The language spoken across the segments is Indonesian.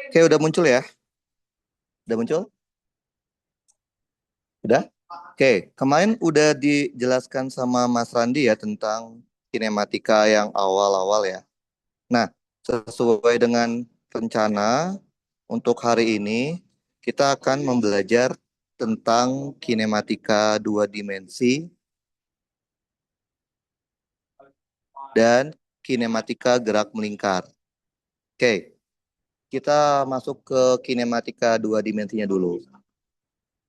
Oke, udah muncul ya? Udah muncul? Udah? Oke, kemarin udah dijelaskan sama Mas Randi ya tentang kinematika yang awal-awal ya. Nah, sesuai dengan rencana untuk hari ini, kita akan membelajar tentang kinematika dua dimensi dan kinematika gerak melingkar. Oke, kita masuk ke kinematika dua dimensinya dulu.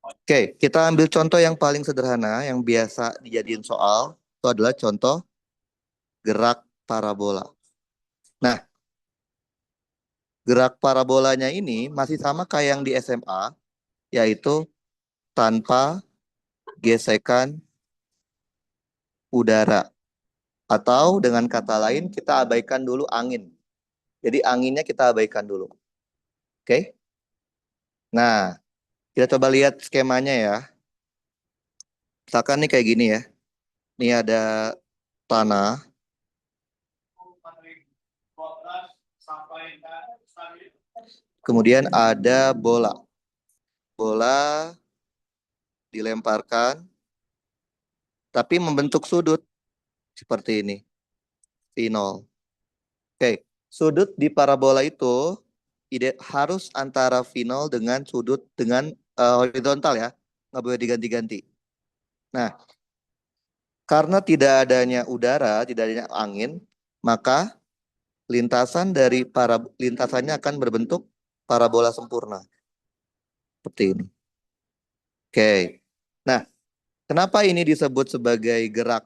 Oke, kita ambil contoh yang paling sederhana yang biasa dijadiin soal. Itu adalah contoh gerak parabola. Nah, gerak parabolanya ini masih sama kayak yang di SMA, yaitu tanpa gesekan udara. Atau dengan kata lain, kita abaikan dulu angin. Jadi anginnya kita abaikan dulu. Oke? Nah, kita coba lihat skemanya ya. Misalkan nih kayak gini ya. Ini ada tanah. Kemudian ada bola. Bola dilemparkan, tapi membentuk sudut seperti ini, V0. Oke, sudut di parabola itu harus antara V0 dengan sudut dengan horizontal ya, nggak boleh diganti-ganti. Nah, karena tidak adanya udara, tidak adanya angin, maka lintasannya akan berbentuk parabola sempurna seperti ini. Oke, nah kenapa ini disebut sebagai gerak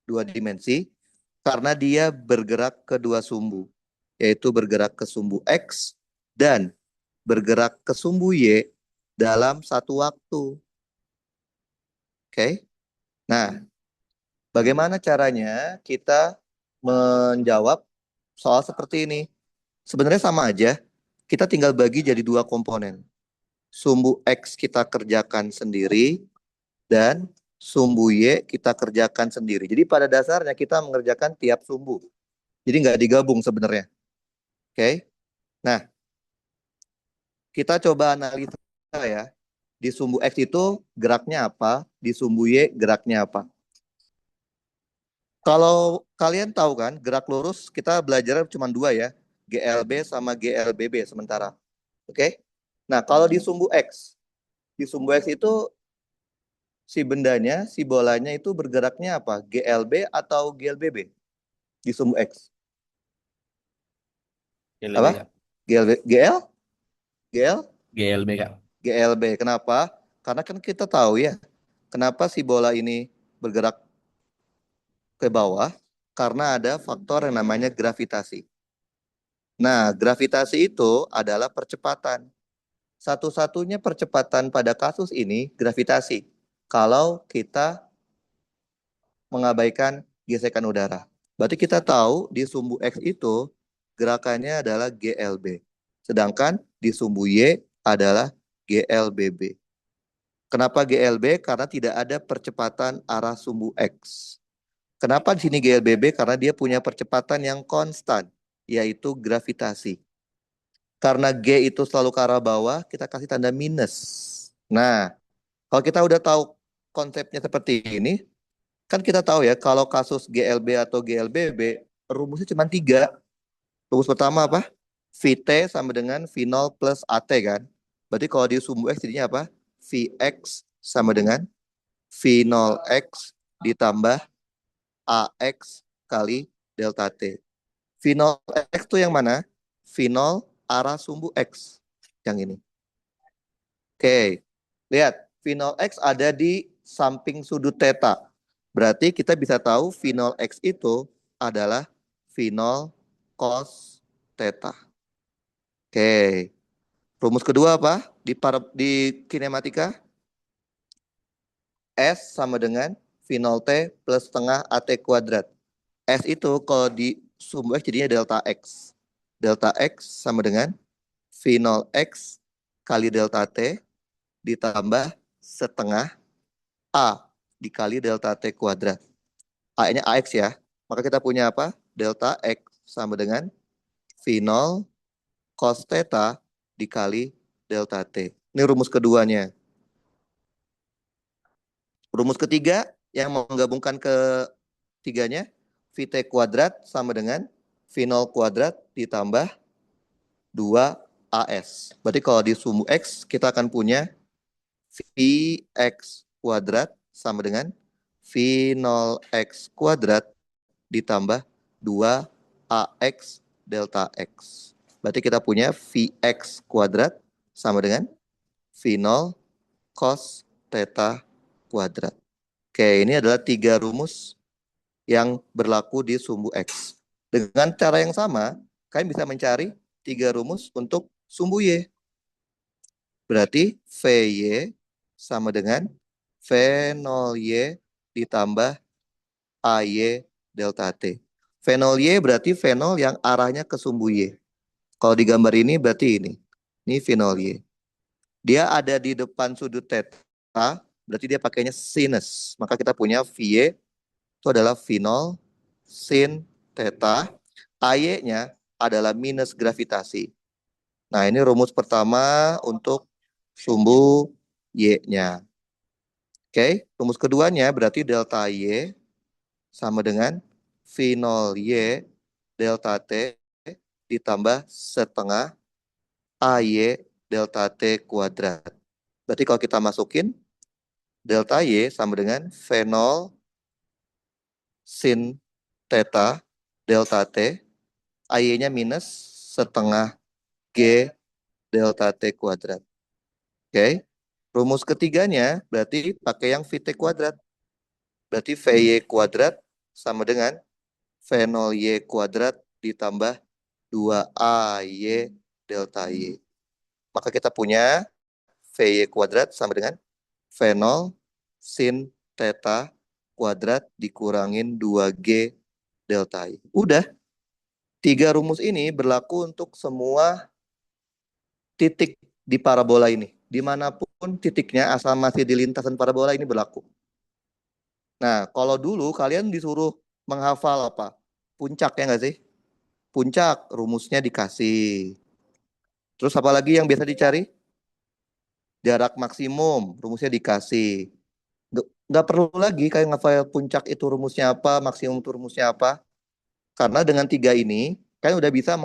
dua dimensi? Karena dia bergerak ke dua sumbu, yaitu bergerak ke sumbu X dan bergerak ke sumbu Y dalam satu waktu. Oke. Nah, bagaimana caranya kita menjawab soal seperti ini? Sebenarnya sama aja. Kita tinggal bagi jadi dua komponen. Sumbu X kita kerjakan sendiri dan sumbu Y kita kerjakan sendiri. Jadi pada dasarnya kita mengerjakan tiap sumbu. Jadi nggak digabung sebenarnya. Oke. Nah, kita coba analisa ya. Di sumbu X itu geraknya apa, di sumbu Y geraknya apa. Kalau kalian tahu kan, gerak lurus kita belajar cuma dua ya, GLB sama GLBB sementara. Oke? Nah, kalau di sumbu X itu si bendanya, si bolanya itu bergeraknya apa? GLB atau GLBB di sumbu X? GLB Apa? Kak. GLB, GL? GL? GLB Kak. GLB. Kenapa? Karena kan kita tahu ya, kenapa si bola ini bergerak ke bawah? Karena ada faktor yang namanya gravitasi. Nah, gravitasi itu adalah percepatan. Satu-satunya percepatan pada kasus ini gravitasi. Kalau kita mengabaikan gesekan udara. Berarti kita tahu di sumbu X itu gerakannya adalah GLB. Sedangkan di sumbu Y adalah GLBB. Kenapa GLB? Karena tidak ada percepatan arah sumbu X. Kenapa di sini GLBB? Karena dia punya percepatan yang konstan, yaitu gravitasi. Karena G itu selalu ke arah bawah, kita kasih tanda minus. Nah, kalau kita udah tahu konsepnya seperti ini, kan kita tahu ya, kalau kasus GLB atau GLBB, rumusnya cuma tiga. Rumus pertama apa? VT sama dengan V0 plus AT kan. Berarti kalau di sumbu X jadinya apa? Vx sama dengan V0x ditambah AX kali delta T. V0x itu yang mana? V0 arah sumbu X. Yang ini. Oke, lihat. V0x ada di samping sudut theta. Berarti kita bisa tahu V0x itu adalah V0 cos theta. Oke. Rumus kedua apa? Di kinematika, S sama dengan V0T plus setengah AT kuadrat. S itu kalau di sumbu X jadinya delta X. Delta X sama dengan V0X kali delta T ditambah setengah A dikali delta T kuadrat. A-nya AX ya. Maka kita punya apa? Delta X sama dengan V0 cos theta dikali delta T. Ini rumus keduanya. Rumus ketiga yang menggabungkan ketiganya, Vt kuadrat sama dengan V0 kuadrat ditambah 2AS. Berarti kalau di sumbu X, kita akan punya Vx kuadrat sama dengan V0x kuadrat ditambah 2AX delta X. Berarti kita punya Vx kuadrat sama dengan V0 cos theta kuadrat. Oke, ini adalah 3 rumus yang berlaku di sumbu X. Dengan cara yang sama, kalian bisa mencari 3 rumus untuk sumbu Y. Berarti Vy sama dengan V0Y ditambah AY delta T. V0Y berarti V0 yang arahnya ke sumbu Y. Kalau di gambar ini berarti ini. Ini V0Y. Dia ada di depan sudut theta, berarti dia pakainya sinus. Maka kita punya Vy itu adalah V0 sin theta. AY-nya adalah minus gravitasi. Nah, ini rumus pertama untuk sumbu Y-nya. Oke, rumus keduanya berarti delta Y sama dengan V0Y delta T ditambah setengah AY delta T kuadrat. Berarti kalau kita masukin, delta Y sama dengan V0 sin theta delta T, AY-nya minus setengah G delta T kuadrat. Oke. Rumus ketiganya berarti pakai yang Vt kuadrat. Berarti Vy kuadrat sama dengan V0Y kuadrat ditambah 2AY delta Y. Maka kita punya Vy kuadrat sama dengan V0 sin theta kuadrat dikurangin 2G delta Y. Udah, 3 rumus ini berlaku untuk semua titik di parabola ini. Dimanapun titiknya asal masih di lintasan parabola ini berlaku. Nah, kalau dulu kalian disuruh menghafal apa? Puncak ya nggak sih? Puncak rumusnya dikasih. Terus apa lagi yang biasa dicari? Jarak maksimum rumusnya dikasih. Nggak perlu lagi kayak ngafal puncak itu rumusnya apa, maksimum itu rumusnya apa. Karena dengan 3 ini, kalian udah bisa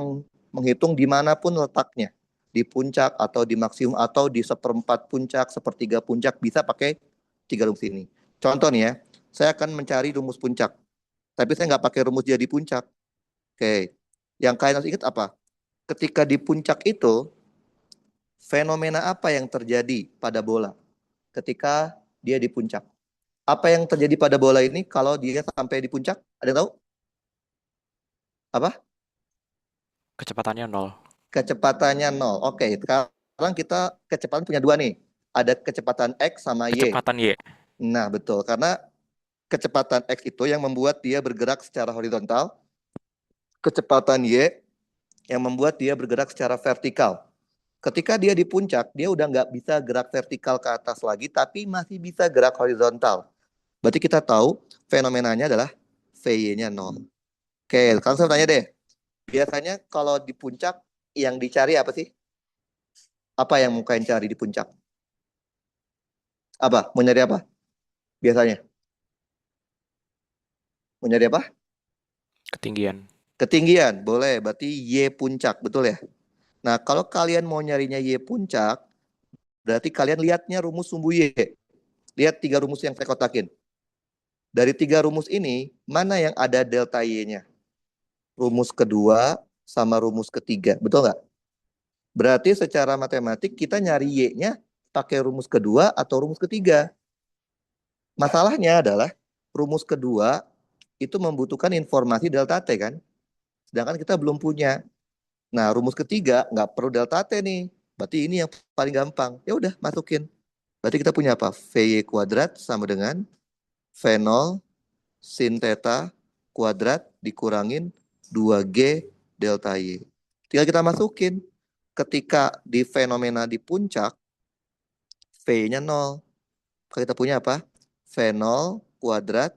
menghitung dimanapun letaknya. Di puncak atau di maksimum atau di seperempat puncak, sepertiga puncak, bisa pakai 3 rumus ini. Contoh nih ya, saya akan mencari rumus puncak. Tapi saya nggak pakai rumus dia di puncak. Oke, yang kalian harus ingat apa? Ketika di puncak itu, fenomena apa yang terjadi pada bola ketika dia di puncak? Apa yang terjadi pada bola ini kalau dia sampai di puncak? Ada yang tahu? Apa? Kecepatannya nol. Kecepatannya nol. Oke, sekarang kita kecepatan punya 2 nih. Ada kecepatan X sama Y. Kecepatan Y. Nah, betul. Karena kecepatan X itu yang membuat dia bergerak secara horizontal. Kecepatan Y yang membuat dia bergerak secara vertikal. Ketika dia di puncak, dia udah nggak bisa gerak vertikal ke atas lagi, tapi masih bisa gerak horizontal. Berarti kita tahu fenomenanya adalah Vy-nya nol. Oke, sekarang saya tanya deh. Biasanya kalau di puncak yang dicari apa sih? Apa yang mau kalian cari di puncak? Apa? Mau nyari apa? Biasanya. Mau nyari apa? Ketinggian. Ketinggian. Boleh. Berarti Y puncak. Betul ya? Nah, kalau kalian mau nyarinya Y puncak, berarti kalian lihatnya rumus sumbu Y. Lihat 3 rumus yang saya kotakin. Dari 3 rumus ini, mana yang ada delta Y-nya? Rumus kedua sama rumus ketiga. Betul nggak? Berarti secara matematik kita nyari Y-nya pakai rumus kedua atau rumus ketiga. Masalahnya adalah rumus kedua itu membutuhkan informasi delta T kan? Sedangkan kita belum punya. Nah, rumus ketiga nggak perlu delta T nih. Berarti ini yang paling gampang. Ya udah, masukin. Berarti kita punya apa? Vy kuadrat sama dengan V0 sin theta kuadrat dikurangin 2G delta Y. Tinggal kita masukin. Ketika di fenomena di puncak, V-nya 0. Kita punya apa? V0 kuadrat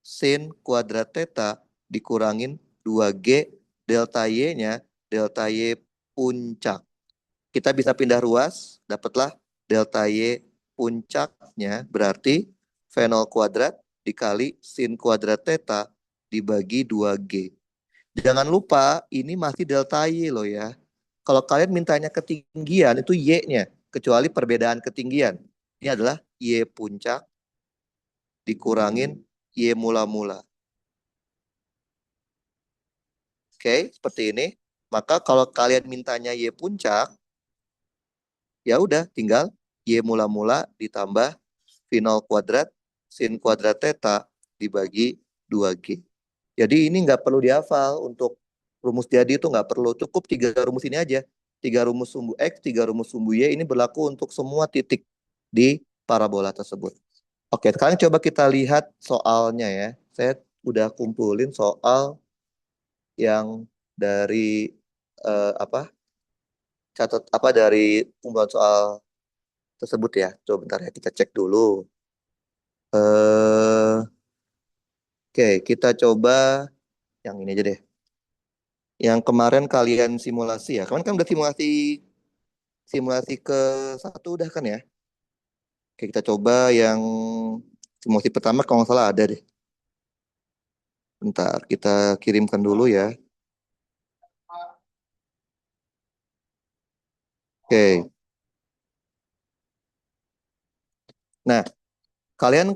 sin kuadrat theta dikurangin 2G delta Y-nya. Delta Y puncak. Kita bisa pindah ruas, dapatlah delta Y puncaknya berarti V0 kuadrat dikali sin kuadrat theta dibagi 2G. Jangan lupa ini masih delta Y loh ya. Kalau kalian mintanya ketinggian itu Y-nya, kecuali perbedaan ketinggian. Ini adalah Y puncak dikurangin Y mula-mula. Oke, seperti ini. Maka kalau kalian mintanya Y puncak, ya udah tinggal Y mula-mula ditambah V0 kuadrat sin kuadrat theta dibagi 2G. Jadi ini nggak perlu dihafal untuk rumus jadi itu nggak perlu. Cukup 3 rumus ini aja. 3 rumus sumbu X, 3 rumus sumbu Y ini berlaku untuk semua titik di parabola tersebut. Oke, sekarang coba kita lihat soalnya ya. Saya udah kumpulin soal yang dari catat dari kumpulan soal tersebut ya. Coba bentar ya kita cek dulu. eh Oke, kita coba yang ini aja deh. Yang kemarin kalian simulasi ya. Kemarin kan udah simulasi simulasi ke satu udah kan ya. Oke, kita coba yang simulasi pertama kalau nggak salah ada deh. Bentar, kita kirimkan dulu ya. Oke. Nah, kalian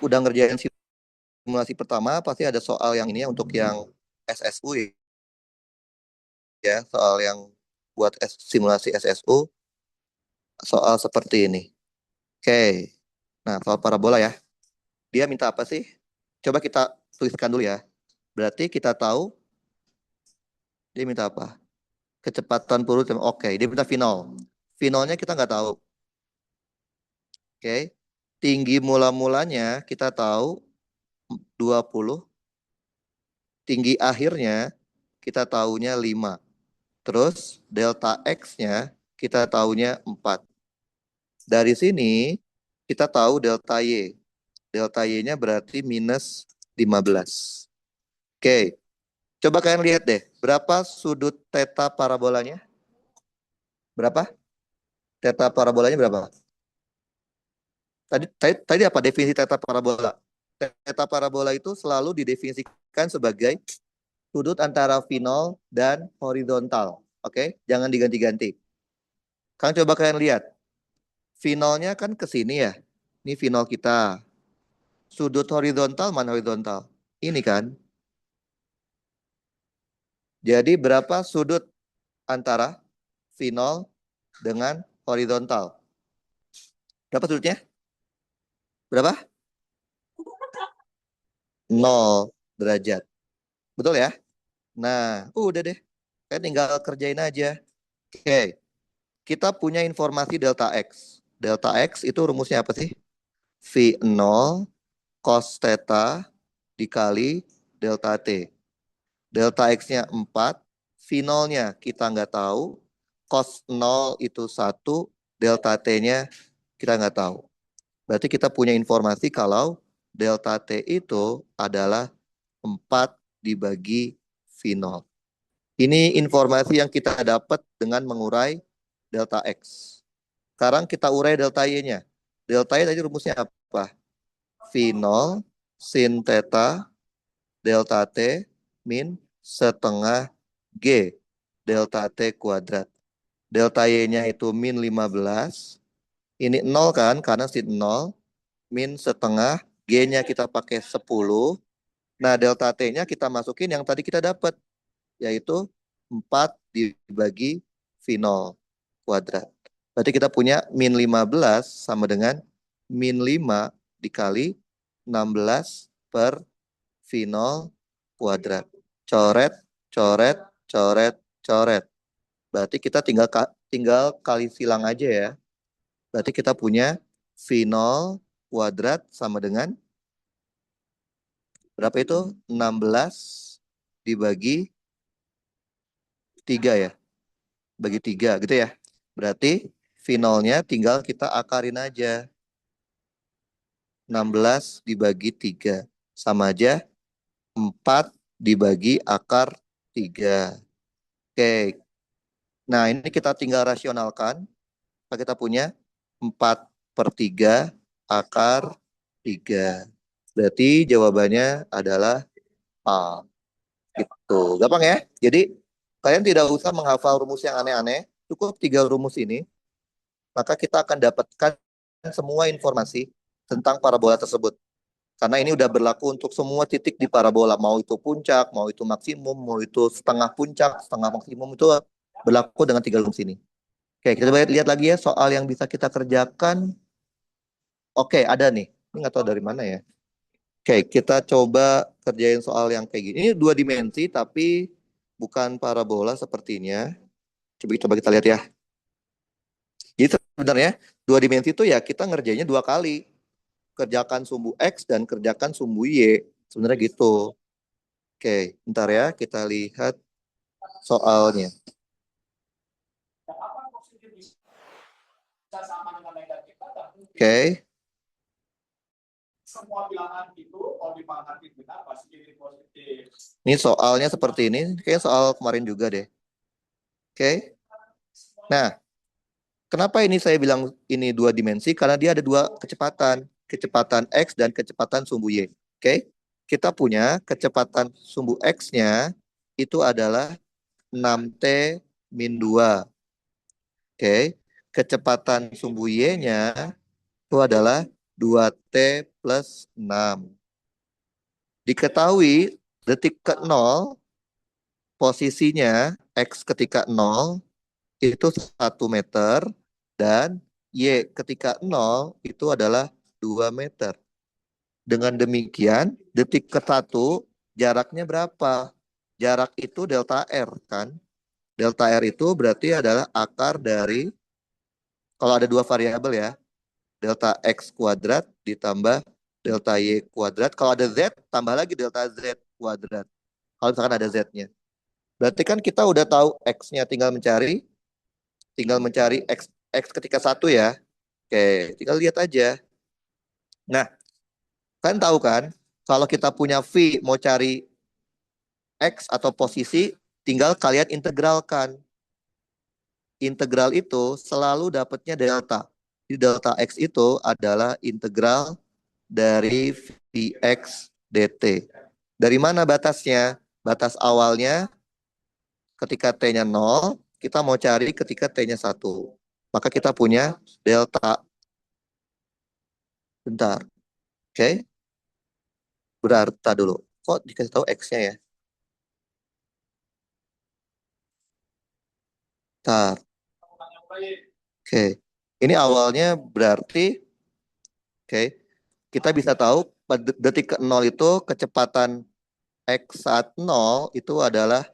udah ngerjain simulasi pertama, pasti ada soal yang ini ya untuk yang SSU ya, soal yang buat simulasi SSU, soal seperti ini. Oke. Nah, soal parabola ya. Dia minta apa sih? Coba kita tuliskan dulu ya. Berarti kita tahu dia minta apa? Kecepatan peluru. Oke, dia minta final. Finalnya kita nggak tahu. Oke. Tinggi mula-mulanya kita tahu 20. Tinggi akhirnya kita tahunya 5. Terus delta X-nya kita tahunya 4. Dari sini kita tahu delta Y. Delta Y-nya berarti minus 15. Oke, coba kalian lihat deh. Berapa sudut theta parabolanya? Berapa? Theta parabolanya berapa? Tadi apa definisi theta parabola? Theta parabola itu selalu didefinisikan sebagai sudut antara V0 dan horizontal. Oke, jangan diganti-ganti. Kalian coba kalian lihat. V0-nya kan ke sini ya. Ini V0 kita. Sudut horizontal mana horizontal? Ini kan. Jadi berapa sudut antara V0 dengan horizontal? Berapa sudutnya? Berapa? 0 derajat. Betul ya? Nah, udah deh. Saya tinggal kerjain aja. Oke, kita punya informasi delta X. Delta X itu rumusnya apa sih? V0 cos theta dikali delta T. Delta X-nya 4, V0-nya kita nggak tahu, cos 0 itu 1, delta T-nya kita nggak tahu. Berarti kita punya informasi kalau delta T itu adalah 4 dibagi V0. Ini informasi yang kita dapat dengan mengurai delta X. Sekarang kita urai delta Y-nya. Delta Y tadi rumusnya apa? V0 sin theta delta T min setengah G delta T kuadrat. Delta Y-nya itu min 15. Ini 0 kan, karena sin 0. Min setengah, G-nya kita pakai 10. Nah, delta T-nya kita masukin yang tadi kita dapat, yaitu 4 dibagi V0 kuadrat. Berarti kita punya min 15 sama dengan min 5 dikali 16 per V0 kuadrat. Coret, coret, coret, coret. Berarti kita tinggal kali silang aja ya. Berarti kita punya V0 kuadrat sama dengan berapa itu? 16 dibagi 3 ya. Bagi 3 gitu ya. Berarti V0-nya tinggal kita akarin aja. 16 dibagi 3. Sama aja 4 dibagi akar 3. Oke. Nah, ini kita tinggal rasionalkan. Kita punya 4/3 akar 3. Berarti jawabannya adalah A. Gitu. Gampang ya? Jadi, kalian tidak usah menghafal rumus yang aneh-aneh. Cukup 3 rumus ini. Maka kita akan dapatkan semua informasi tentang parabola tersebut. Karena ini udah berlaku untuk semua titik di parabola. Mau itu puncak, mau itu maksimum, mau itu setengah puncak, setengah maksimum, itu berlaku dengan 3 rumus ini. Oke, kita lihat lagi ya soal yang bisa kita kerjakan. Oke, ada nih. Ini nggak tahu dari mana ya. Oke, kita coba kerjain soal yang kayak gini. Ini 2 dimensi, tapi bukan parabola sepertinya. Coba kita lihat ya. Jadi sebenarnya 2 dimensi itu ya kita ngerjainnya 2 kali. Kerjakan sumbu X dan kerjakan sumbu Y. Sebenarnya gitu. Oke, bentar ya, kita lihat soalnya. Oke. Semua bilangan itu kalau dipangkatin benar pasti jadi positif. Ini soalnya seperti ini, kayak soal kemarin juga deh. Oke. Nah, kenapa ini saya bilang ini 2 dimensi? Karena dia ada 2 kecepatan. Kecepatan X dan kecepatan sumbu Y. Oke. Kita punya kecepatan sumbu X-nya itu adalah 6T min 2. Oke. Kecepatan sumbu Y-nya itu adalah 2T plus 6. Diketahui detik ke 0, posisinya X ketika 0 itu 1 meter dan Y ketika 0 itu adalah 2 meter. Dengan demikian, detik ke 1 jaraknya berapa? Jarak itu delta R kan? Delta R itu berarti adalah akar dari, kalau ada 2 variabel ya, delta X kuadrat ditambah delta Y kuadrat. Kalau ada Z, tambah lagi delta Z kuadrat. Kalau misalkan ada Z-nya. Berarti kan kita udah tahu X-nya, tinggal mencari X ketika 1 ya. Oke, tinggal lihat aja. Nah, kan tahu kan, kalau kita punya V mau cari X atau posisi, tinggal kalian integralkan. Integral itu selalu dapatnya delta. Jadi delta X itu adalah integral dari Vx dt. Dari mana batasnya? Batas awalnya ketika T-nya 0, kita mau cari ketika T-nya 1. Maka kita punya delta. Bentar. Oke. Berarti dulu. Kok dikasih tahu X-nya ya? Bentar. Oke. Ini awalnya berarti, oke. Kita bisa tahu pada detik ke 0 itu kecepatan X saat 0 itu adalah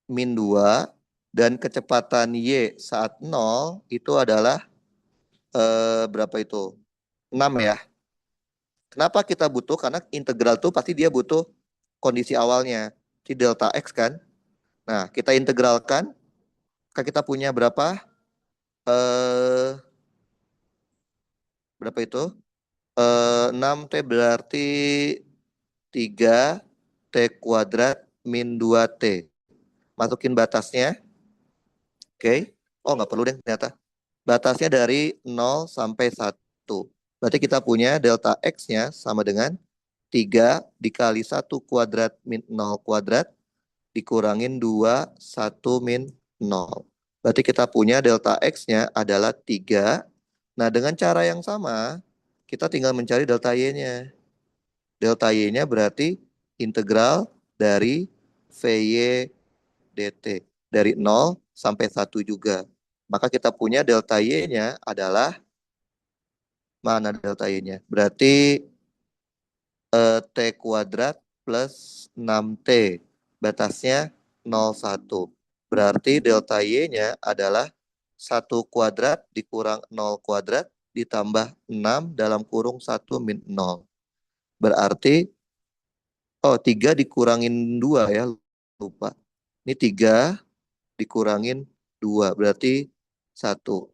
min 2 dan kecepatan Y saat 0 itu adalah berapa itu? 6 ya. Kenapa kita butuh? Karena integral tuh pasti dia butuh kondisi awalnya. Di delta X kan. Nah, kita integralkan. Kita punya berapa? Berapa itu? 6T berarti 3T kuadrat min 2T. Masukin batasnya. Oke. Oh, nggak perlu deh ternyata. Batasnya dari 0 sampai 1. Berarti kita punya delta X-nya sama dengan 3 dikali 1 kuadrat min 0 kuadrat dikurangin 2, 1 min 0. Berarti kita punya delta X-nya adalah 3. Nah, dengan cara yang sama, kita tinggal mencari delta Y-nya. Delta Y-nya berarti integral dari Vy dt. Dari 0 sampai 1 juga. Maka kita punya delta Y-nya adalah, mana delta Y-nya? Berarti T kuadrat plus 6T. Batasnya 0,1. Berarti delta Y-nya adalah 1 kuadrat dikurang 0 kuadrat ditambah 6 dalam kurung 1 min 0. Berarti, 3 dikurangin 2 ya, lupa. Ini 3 dikurangin 2, berarti 1.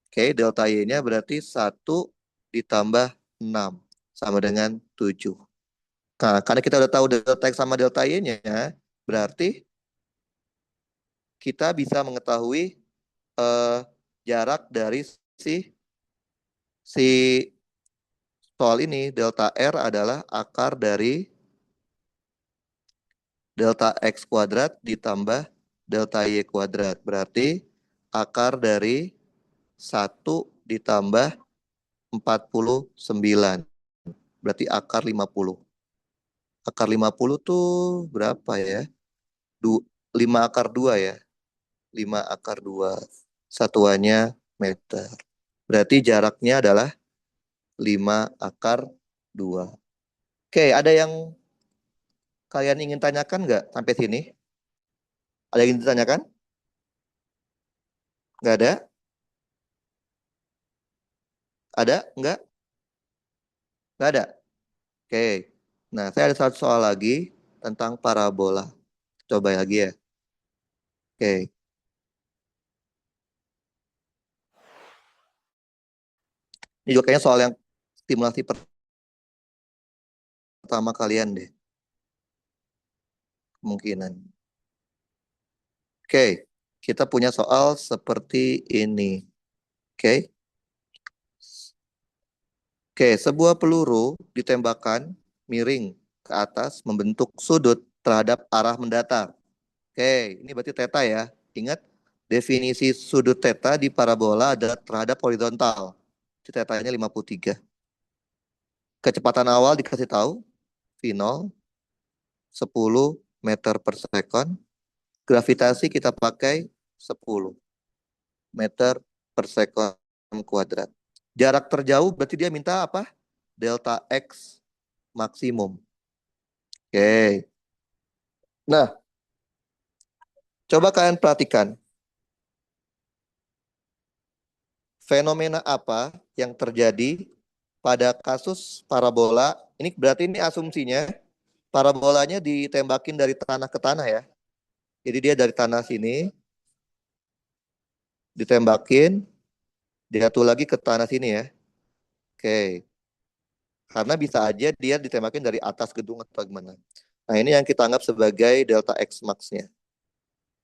Oke, delta Y-nya berarti 1 ditambah 6, sama dengan 7. Nah, karena kita udah tahu delta X sama delta Y-nya, berarti kita bisa mengetahui jarak dari si soal ini. Delta R adalah akar dari delta X kuadrat ditambah delta Y kuadrat. Berarti akar dari 1 ditambah 49. Berarti akar 50. Akar 50 tuh berapa ya? 5 akar 2 ya. 5 akar 2. Satuannya meter. Berarti jaraknya adalah 5 akar 2. Oke, ada yang kalian ingin tanyakan nggak sampai sini? Ada yang ingin ditanyakan? Nggak ada? Ada? Nggak? Nggak ada? Oke. Nah, saya ada satu soal lagi tentang parabola. Coba lagi ya. Oke. Ini juga kayaknya soal yang simulasi pertama kalian deh. Kemungkinan. Oke. Kita punya soal seperti ini. Oke. Oke, sebuah peluru ditembakkan miring ke atas membentuk sudut terhadap arah mendatar. Oke, ini berarti theta ya. Ingat, definisi sudut theta di parabola adalah terhadap horizontal. Thetanya 53. Kecepatan awal dikasih tahu, V0, 10 meter per second. Gravitasi kita pakai 10 meter per second kuadrat. Jarak terjauh berarti dia minta apa? Delta X maksimum. Oke. Nah, coba kalian perhatikan. Fenomena apa yang terjadi pada kasus parabola? Ini berarti ini asumsinya parabolanya ditembakin dari tanah ke tanah ya. Jadi dia dari tanah sini ditembakin, jatuh lagi ke tanah sini ya. Oke. Karena bisa aja dia ditembakin dari atas gedung atau gimana. Nah, ini yang kita anggap sebagai delta X max-nya.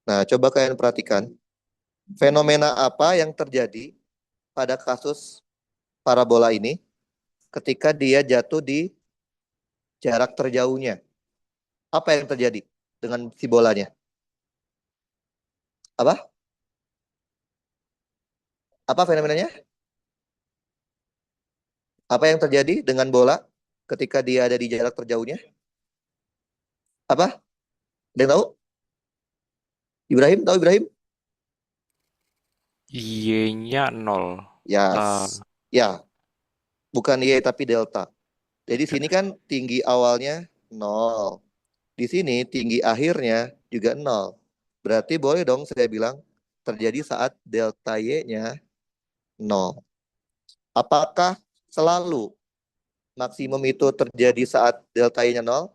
Nah, coba kalian perhatikan. Fenomena apa yang terjadi pada kasus parabola ini ketika dia jatuh di jarak terjauhnya? Apa yang terjadi dengan si bolanya? Apa? Apa fenomenanya? Apa yang terjadi dengan bola ketika dia ada di jarak terjauhnya? Apa? Ada yang tahu? Ibrahim, tahu Ibrahim? Y-nya 0. Ya, Eh, ya, bukan Y tapi delta. Jadi sini kan tinggi awalnya 0. Di sini tinggi akhirnya juga 0. Berarti boleh dong saya bilang terjadi saat delta Y-nya 0. Apakah selalu maksimum itu terjadi saat delta Y-nya 0?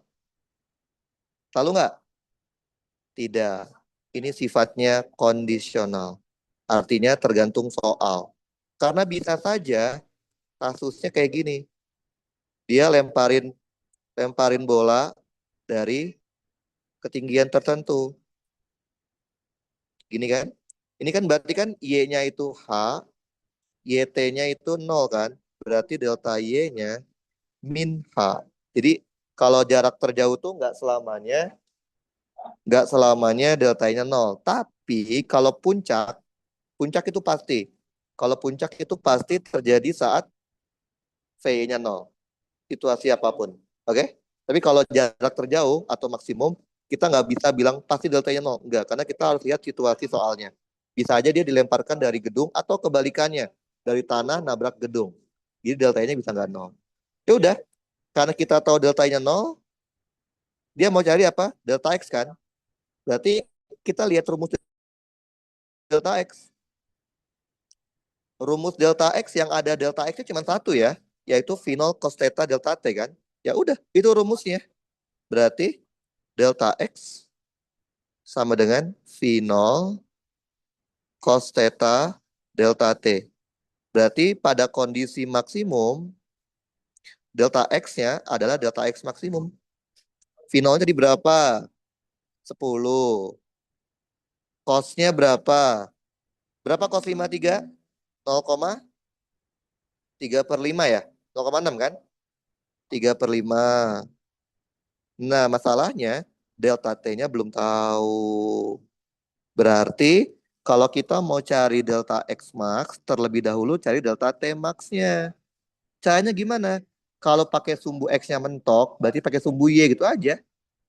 Selalu nggak? Tidak. Ini sifatnya kondisional. Artinya tergantung soal. Karena bisa saja kasusnya kayak gini. Dia lemparin bola dari ketinggian tertentu. Gini kan? Ini kan berarti kan Y-nya itu H, YT-nya itu 0 kan? Berarti delta Y-nya min H. Jadi kalau jarak terjauh tuh nggak selamanya delta Y-nya 0. Tapi kalau puncak itu pasti. Kalau puncak itu pasti terjadi saat V-nya 0. Situasi apapun. Oke? Tapi kalau jarak terjauh atau maksimum, kita nggak bisa bilang pasti delta-nya 0. Enggak, karena kita harus lihat situasi soalnya. Bisa aja dia dilemparkan dari gedung atau kebalikannya. Dari tanah nabrak gedung. Jadi delta-nya bisa nggak 0. Ya udah, karena kita tahu delta-nya 0, dia mau cari apa? Delta X kan? Berarti kita lihat rumus delta X. Rumus delta X yang ada delta X-nya cuma satu ya, yaitu V0 cos theta delta T kan? Ya udah, itu rumusnya. Berarti delta X sama dengan V0 cos theta delta T. Berarti pada kondisi maksimum, delta X-nya adalah delta X maksimum. V0-nya di berapa? 10. Cosnya berapa? Berapa cos 53? 0,3/5 ya? 0,6 kan? 3/5. Nah, masalahnya delta T-nya belum tahu. Berarti kalau kita mau cari delta X max, terlebih dahulu cari delta T max-nya. Caranya gimana? Kalau pakai sumbu X-nya mentok, berarti pakai sumbu Y gitu aja.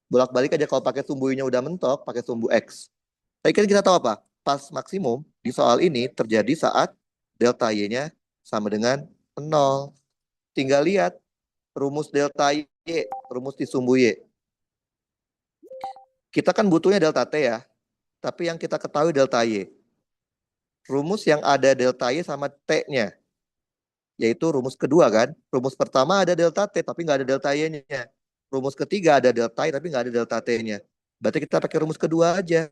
Bolak-balik aja kalau pakai sumbu Y-nya udah mentok, pakai sumbu X. Tapi kan kita tahu apa? Pas maksimum di soal ini terjadi saat delta Y-nya sama dengan 0. Tinggal lihat rumus delta Y, rumus di sumbu Y. Kita kan butuhnya delta T ya, tapi yang kita ketahui delta Y. Rumus yang ada delta Y sama T-nya, yaitu rumus kedua kan. Rumus pertama ada delta T, tapi nggak ada delta Y-nya. Rumus ketiga ada delta Y, tapi nggak ada delta T-nya. Berarti kita pakai rumus kedua aja,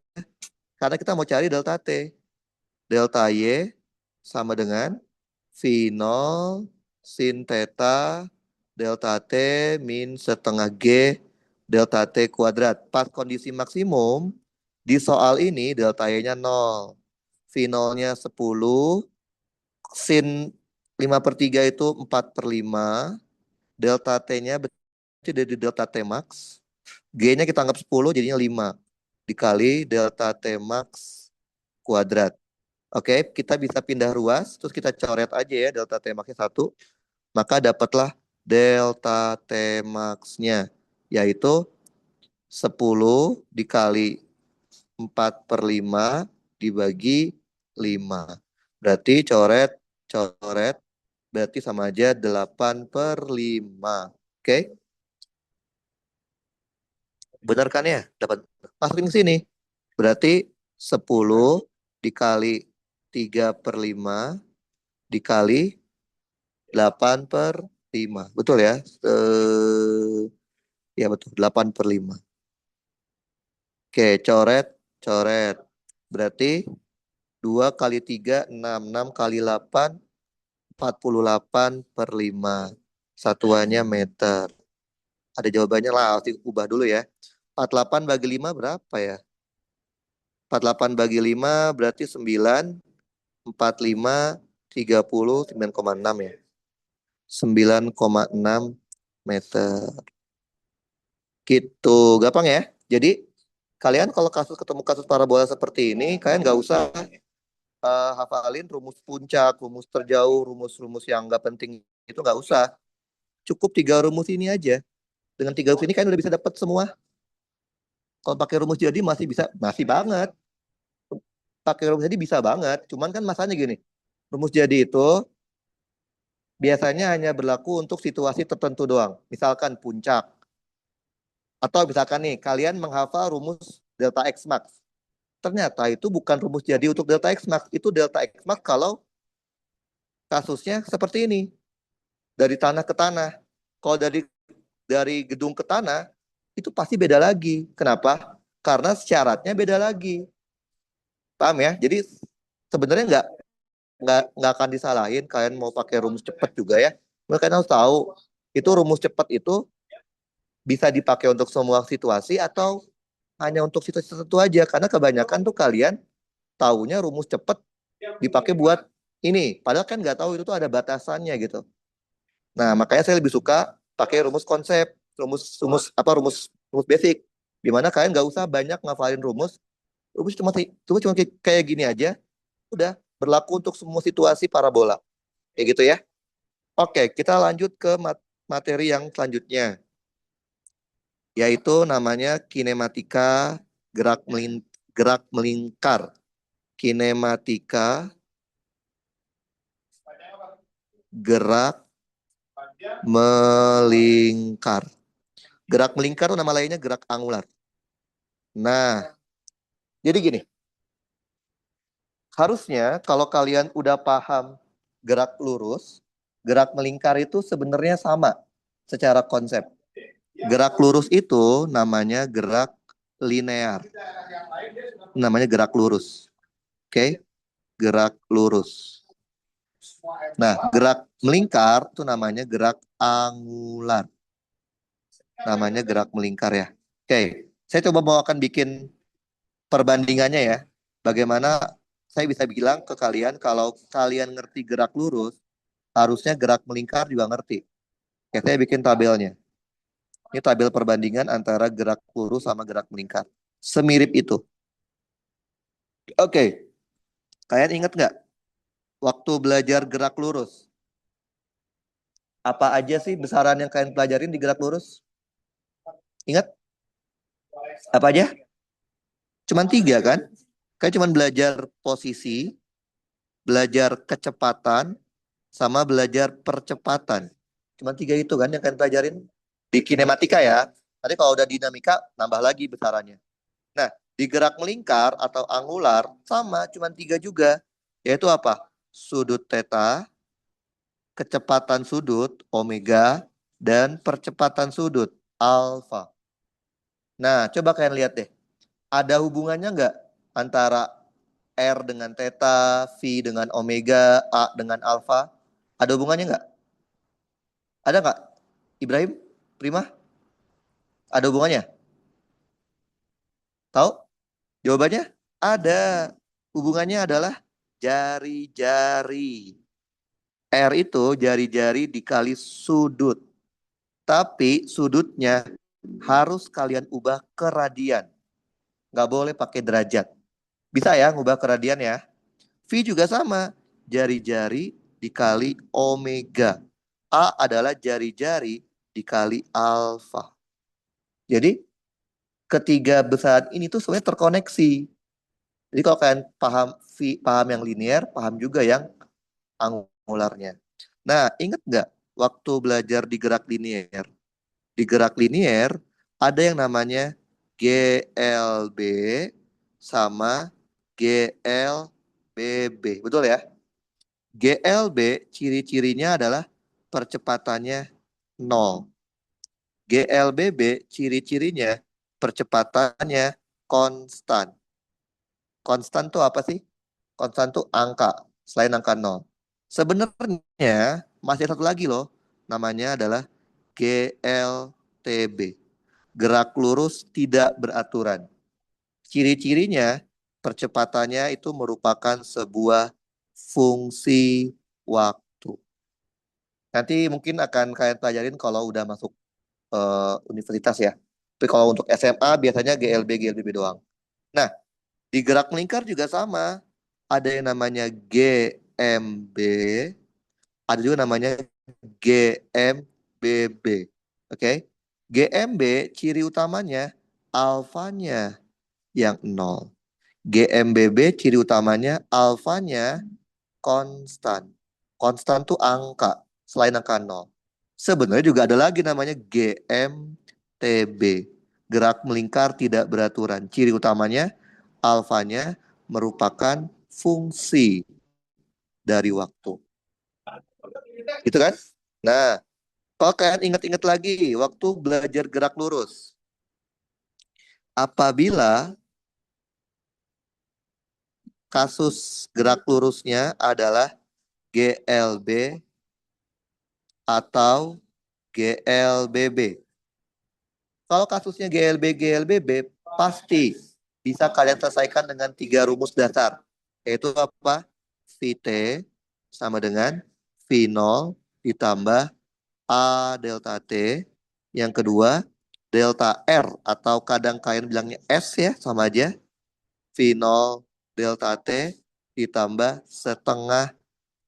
karena kita mau cari delta T. Delta Y sama dengan V0 sin theta delta T min setengah G delta T kuadrat. Pas kondisi maksimum, di soal ini delta Y-nya 0. V0-nya 10, sin 5/3 itu 4/5. Delta T-nya berarti dari delta T max. G-nya kita anggap 10, jadinya 5. Dikali delta T max kuadrat. Oke, kita bisa pindah ruas, terus kita coret aja ya delta T max-nya 1. Maka dapatlah delta T max-nya, yaitu 10 dikali 4/5 dibagi 5. Berarti coret, coret, berarti sama aja 8/5. Oke, benar kan ya? Dapat, masukin ke sini. Berarti 10 dikali 3/5 dikali 8/5. Betul ya? Ya betul, 8/5. Oke, coret, coret. Berarti 2 kali 3, 6. 6 kali 8, 48/5. Satuannya meter. Ada jawabannya lah, harus diubah dulu ya. 48 bagi 5 berapa ya? 48 bagi 5 berarti 9, 45, 30, 9,6 ya. 9,6 meter. Gitu, gampang ya. Jadi kalian kalau ketemu kasus parabola seperti ini, kalian nggak usah hafalin rumus puncak, rumus terjauh, rumus-rumus yang nggak penting itu nggak usah. Cukup 3 rumus ini aja. Dengan 3 rumus ini kalian udah bisa dapat semua. Kalau pakai rumus jadi masih bisa, masih banget. Pakai rumus jadi bisa banget. Cuman kan masalahnya gini, rumus jadi itu biasanya hanya berlaku untuk situasi tertentu doang. Misalkan puncak. Atau misalkan nih, kalian menghafal rumus delta X max. Ternyata itu bukan rumus jadi untuk delta X max. Itu delta X max kalau kasusnya seperti ini. Dari tanah ke tanah. Kalau dari gedung ke tanah, itu pasti beda lagi. Kenapa? Karena syaratnya beda lagi. Paham ya? Jadi sebenarnya nggak akan disalahin kalian mau pakai rumus cepat juga ya. Kalian harus tahu itu rumus cepat itu bisa dipakai untuk semua situasi atau hanya untuk situasi tertentu aja. Karena kebanyakan tuh kalian taunya rumus cepat dipakai buat ini. Padahal kan nggak tahu itu tuh ada batasannya gitu. Nah, makanya saya lebih suka pakai rumus konsep, rumus basic. Dimana kalian nggak usah banyak ngafalin rumus. Rumus cuma kayak gini aja, udah berlaku untuk semua situasi parabola. Kayak gitu ya. Oke, kita lanjut ke materi yang selanjutnya, yaitu namanya kinematika gerak melingkar. Kinematika gerak melingkar. Gerak melingkar itu nama lainnya gerak angular. Nah, jadi gini, harusnya kalau kalian udah paham gerak lurus, gerak melingkar itu sebenarnya sama secara konsep. Gerak lurus itu namanya gerak linear. Namanya gerak lurus. Oke? Gerak lurus. Nah, gerak melingkar itu namanya gerak angular. Namanya gerak melingkar ya. Oke, saya coba mau akan bikin perbandingannya ya. Bagaimana saya bisa bilang ke kalian kalau kalian ngerti gerak lurus, harusnya gerak melingkar juga ngerti. Oke, saya bikin tabelnya. Ini tabel perbandingan antara gerak lurus sama gerak melingkar. Semirip itu. Oke, kalian ingat nggak waktu belajar gerak lurus? Apa aja sih besaran yang kalian pelajarin di gerak lurus? Ingat? Apa aja? Cuman 3 kan? Kalian cuman belajar posisi, belajar kecepatan, sama belajar percepatan. Cuman 3 itu kan yang kalian pelajarin di kinematika ya. Nanti kalau udah dinamika, nambah lagi besarannya. Nah, di gerak melingkar atau angular, sama, cuman 3 juga. Yaitu apa? Sudut theta, kecepatan sudut, omega, dan percepatan sudut, alfa. Nah, coba kalian lihat deh. Ada hubungannya nggak antara R dengan theta, V dengan omega, A dengan alfa? Ada hubungannya nggak? Ada nggak? Ibrahim? Prima? Ada hubungannya? Tahu? Jawabannya? Ada. Hubungannya adalah jari-jari. R itu jari-jari dikali sudut. Tapi sudutnya harus kalian ubah ke radian. Nggak boleh pakai derajat. Bisa ya ngubah ke radian ya. V juga sama. Jari-jari dikali omega. A adalah jari-jari dikali alfa. Jadi ketiga besaran ini tuh sebenarnya terkoneksi. Jadi kalau kalian paham yang linear, paham juga yang angularnya. Nah, ingat nggak waktu belajar di gerak linear? Di gerak linear ada yang namanya GLB sama GLBB. Betul ya? GLB ciri-cirinya adalah percepatannya 0. GLBB ciri-cirinya percepatannya konstan. Konstan tuh apa sih? Konstan tuh angka, selain angka 0. Sebenarnya masih satu lagi loh, namanya adalah GLTB. Gerak lurus tidak beraturan. Ciri-cirinya percepatannya itu merupakan sebuah fungsi waktu. Nanti mungkin akan kalian pelajarin kalau udah masuk universitas ya. Tapi kalau untuk SMA biasanya GLB doang. Nah, di gerak melingkar juga sama. Ada yang namanya GMB, ada juga namanya GMBB. Oke? GMB ciri utamanya alfanya yang 0. GMBB ciri utamanya alfanya konstan. Konstan tuh angka, selain angka 0. Sebenarnya juga ada lagi namanya GMTB. Gerak melingkar tidak beraturan. Ciri utamanya alfanya merupakan fungsi dari waktu. Gitu kan? Nah, kalau kalian ingat-ingat lagi waktu belajar gerak lurus. Apabila kasus gerak lurusnya adalah GLB atau GLBB. Kalau kasusnya GLB, pasti bisa kalian selesaikan dengan 3 rumus dasar. Yaitu apa? VT sama dengan V0 ditambah A delta T. Yang kedua, delta R atau kadang kalian bilangnya S ya, sama aja. V0 delta T ditambah setengah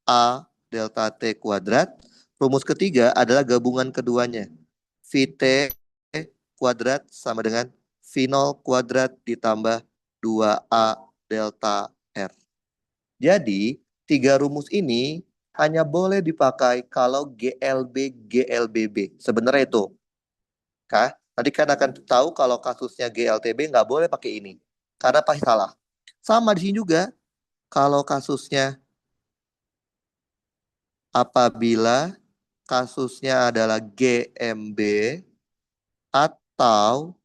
A delta T kuadrat. Rumus ketiga adalah gabungan keduanya. VT kuadrat sama dengan V0 kuadrat ditambah 2A delta R. Jadi, 3 rumus ini hanya boleh dipakai kalau GLB. Sebenarnya itu. Nanti kan akan tahu kalau kasusnya GLTB nggak boleh pakai ini. Karena pasti salah. Sama di sini juga. Kalau kasusnya apabila kasusnya adalah GMB atau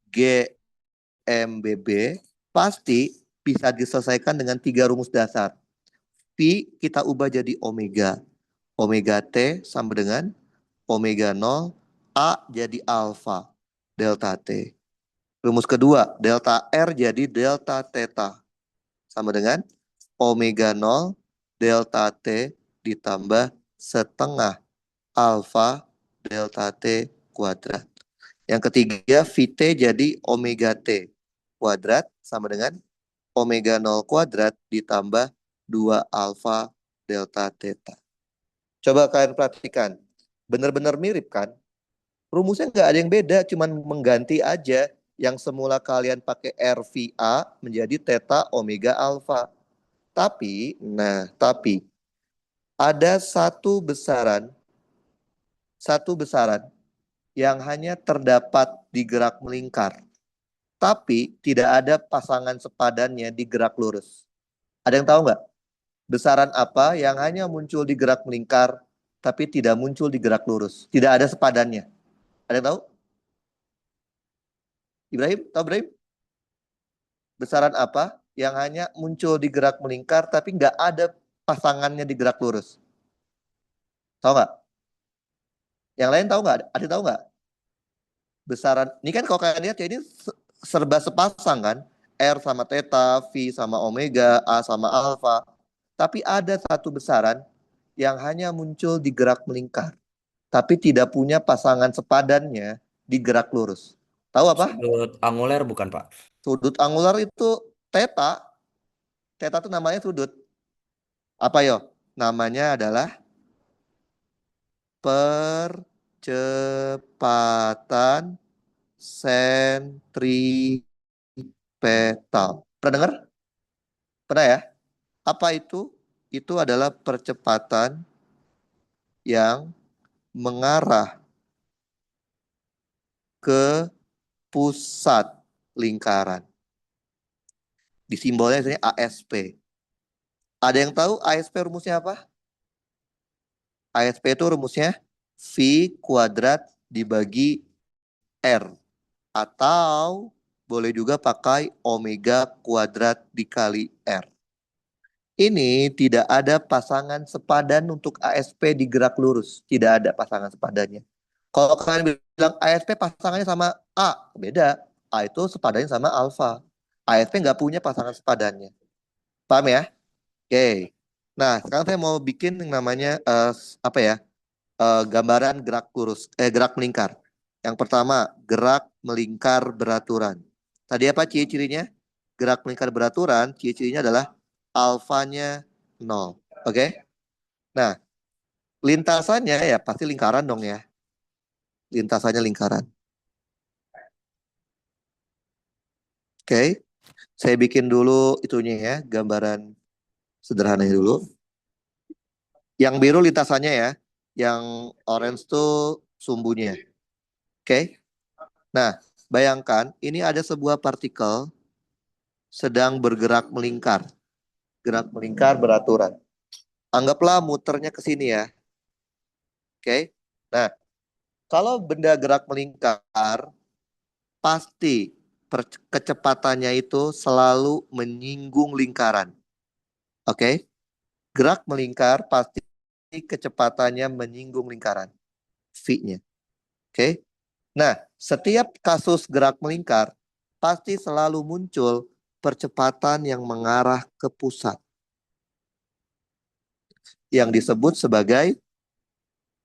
GMBB, pasti bisa diselesaikan dengan 3 rumus dasar. Pi kita ubah jadi omega. Omega T sama dengan omega 0, A jadi alfa delta T. Rumus kedua, delta R jadi delta theta. Sama dengan omega 0 delta T ditambah setengah alfa delta T kuadrat. Yang ketiga, VT jadi omega T kuadrat sama dengan omega 0 kuadrat ditambah 2 alfa delta theta. Coba kalian perhatikan. Benar-benar mirip kan? Rumusnya nggak ada yang beda, cuman mengganti aja yang semula kalian pakai RVA menjadi theta omega alfa. Tapi ada satu besaran yang hanya terdapat di gerak melingkar, tapi tidak ada pasangan sepadannya di gerak lurus. Ada yang tahu nggak? Besaran apa yang hanya muncul di gerak melingkar, tapi tidak muncul di gerak lurus? Tidak ada sepadannya. Ada yang tahu? Ibrahim, tahu Ibrahim? Besaran apa yang hanya muncul di gerak melingkar, tapi nggak ada pasangannya di gerak lurus? Tahu nggak? Yang lain tahu nggak? Ada yang tahu nggak? Besaran, ini kan kalau kalian lihat ya ini serba sepasang kan? R sama theta, V sama omega, A sama alfa. Tapi ada satu besaran yang hanya muncul di gerak melingkar, tapi tidak punya pasangan sepadannya di gerak lurus. Tahu apa? Sudut anguler bukan, Pak? Sudut angular itu theta. Theta itu namanya sudut. Apa yo? Namanya adalah percepatan sentripetal. Pernah dengar? Pernah ya? Apa itu? Itu adalah percepatan yang mengarah ke pusat lingkaran. Di simbolnya misalnya ASP. Ada yang tahu ASP rumusnya apa? ASP itu rumusnya V kuadrat dibagi R. Atau boleh juga pakai omega kuadrat dikali R. Ini tidak ada pasangan sepadan untuk ASP di gerak lurus. Tidak ada pasangan sepadannya. Kalau kalian bilang ASP pasangannya sama A, beda. A itu sepadannya sama alfa. ASP nggak punya pasangan sepadannya. Paham ya? Oke. Nah, sekarang saya mau bikin yang namanya apa ya? Gambaran gerak lurus, gerak melingkar. Yang pertama, gerak melingkar beraturan. Tadi apa ciri-cirinya? Gerak melingkar beraturan, ciri-cirinya adalah alfanya 0. Oke? Nah, lintasannya ya pasti lingkaran dong ya. Lintasannya lingkaran. Oke? Saya bikin dulu itunya ya, gambaran sederhananya dulu. Yang biru lintasannya ya, yang orange tuh sumbunya. Oke? Nah, bayangkan ini ada sebuah partikel sedang bergerak melingkar. Gerak melingkar beraturan. Anggaplah muternya ke sini ya. Oke? Nah, kalau benda gerak melingkar, pasti kecepatannya itu selalu menyinggung lingkaran. Oke? Gerak melingkar pasti kecepatannya menyinggung lingkaran. V-nya. Oke? Nah, setiap kasus gerak melingkar pasti selalu muncul percepatan yang mengarah ke pusat, yang disebut sebagai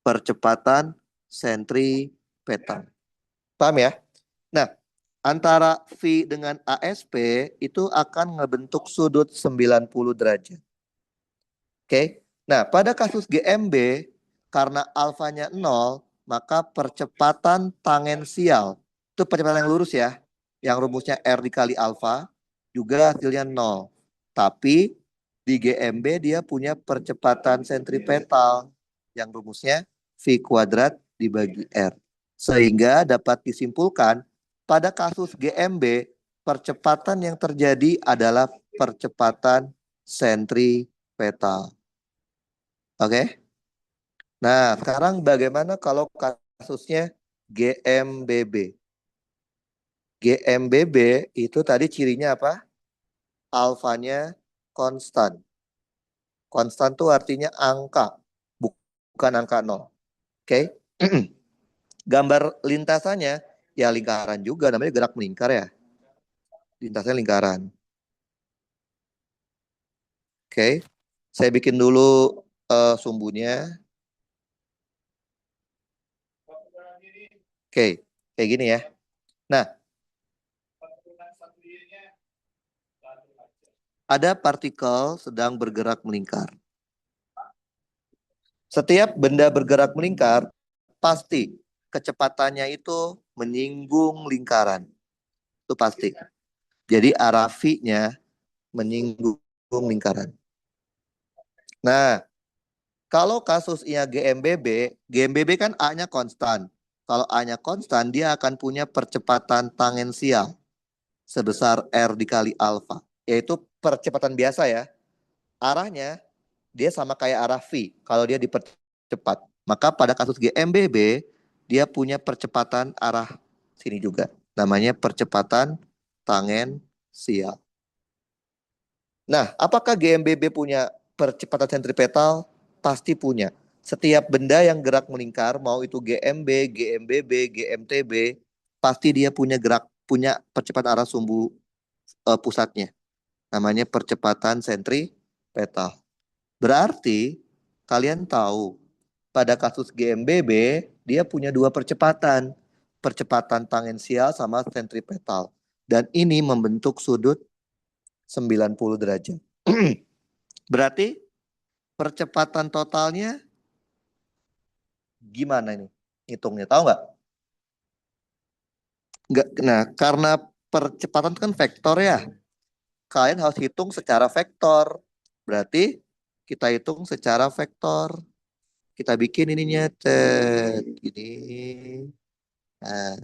percepatan sentripetal. Paham ya? Nah, antara V dengan ASP itu akan ngebentuk sudut 90 derajat. Oke? Nah, pada kasus GMB, karena alfanya 0, maka percepatan tangensial, itu percepatan yang lurus ya, yang rumusnya R dikali alfa, juga hasilnya 0. Tapi di GMB dia punya percepatan sentripetal, yang rumusnya V kuadrat dibagi R. Sehingga dapat disimpulkan, pada kasus GMB, percepatan yang terjadi adalah percepatan sentripetal. Oke? Nah, sekarang bagaimana kalau kasusnya GMBB? GMBB itu tadi cirinya apa? Alfanya konstan. Konstan itu artinya angka, bukan angka 0. Oke? Gambar lintasannya Ya lingkaran juga, namanya gerak melingkar ya. Lintasnya lingkaran. Oke, saya bikin dulu sumbunya. Oke, kayak gini ya. Nah, ada partikel sedang bergerak melingkar. Setiap benda bergerak melingkar, pasti kecepatannya itu menyinggung lingkaran. Itu pasti. Jadi arah V-nya menyinggung lingkaran. Nah, kalau kasusnya GMBB kan A-nya konstan. Kalau A-nya konstan, dia akan punya percepatan tangensial sebesar R dikali alfa. Yaitu percepatan biasa ya. Arahnya dia sama kayak arah V kalau dia dipercepat. Maka pada kasus GMBB, dia punya percepatan arah sini juga. Namanya percepatan tangensial. Nah, apakah GMBB punya percepatan sentripetal? Pasti punya. Setiap benda yang gerak melingkar, mau itu GMB, GMBB, GMTB, pasti dia punya percepatan arah sumbu pusatnya. Namanya percepatan sentripetal. Berarti kalian tahu pada kasus GMBB dia punya dua percepatan. Percepatan tangensial sama sentripetal. Dan ini membentuk sudut 90 derajat. Berarti percepatan totalnya gimana ini? Hitungnya tahu nggak? Nggak. Nah, karena percepatan itu kan vektor ya. Kalian harus hitung secara vektor. Berarti kita hitung secara vektor. Kita bikin ininya gini. Nah,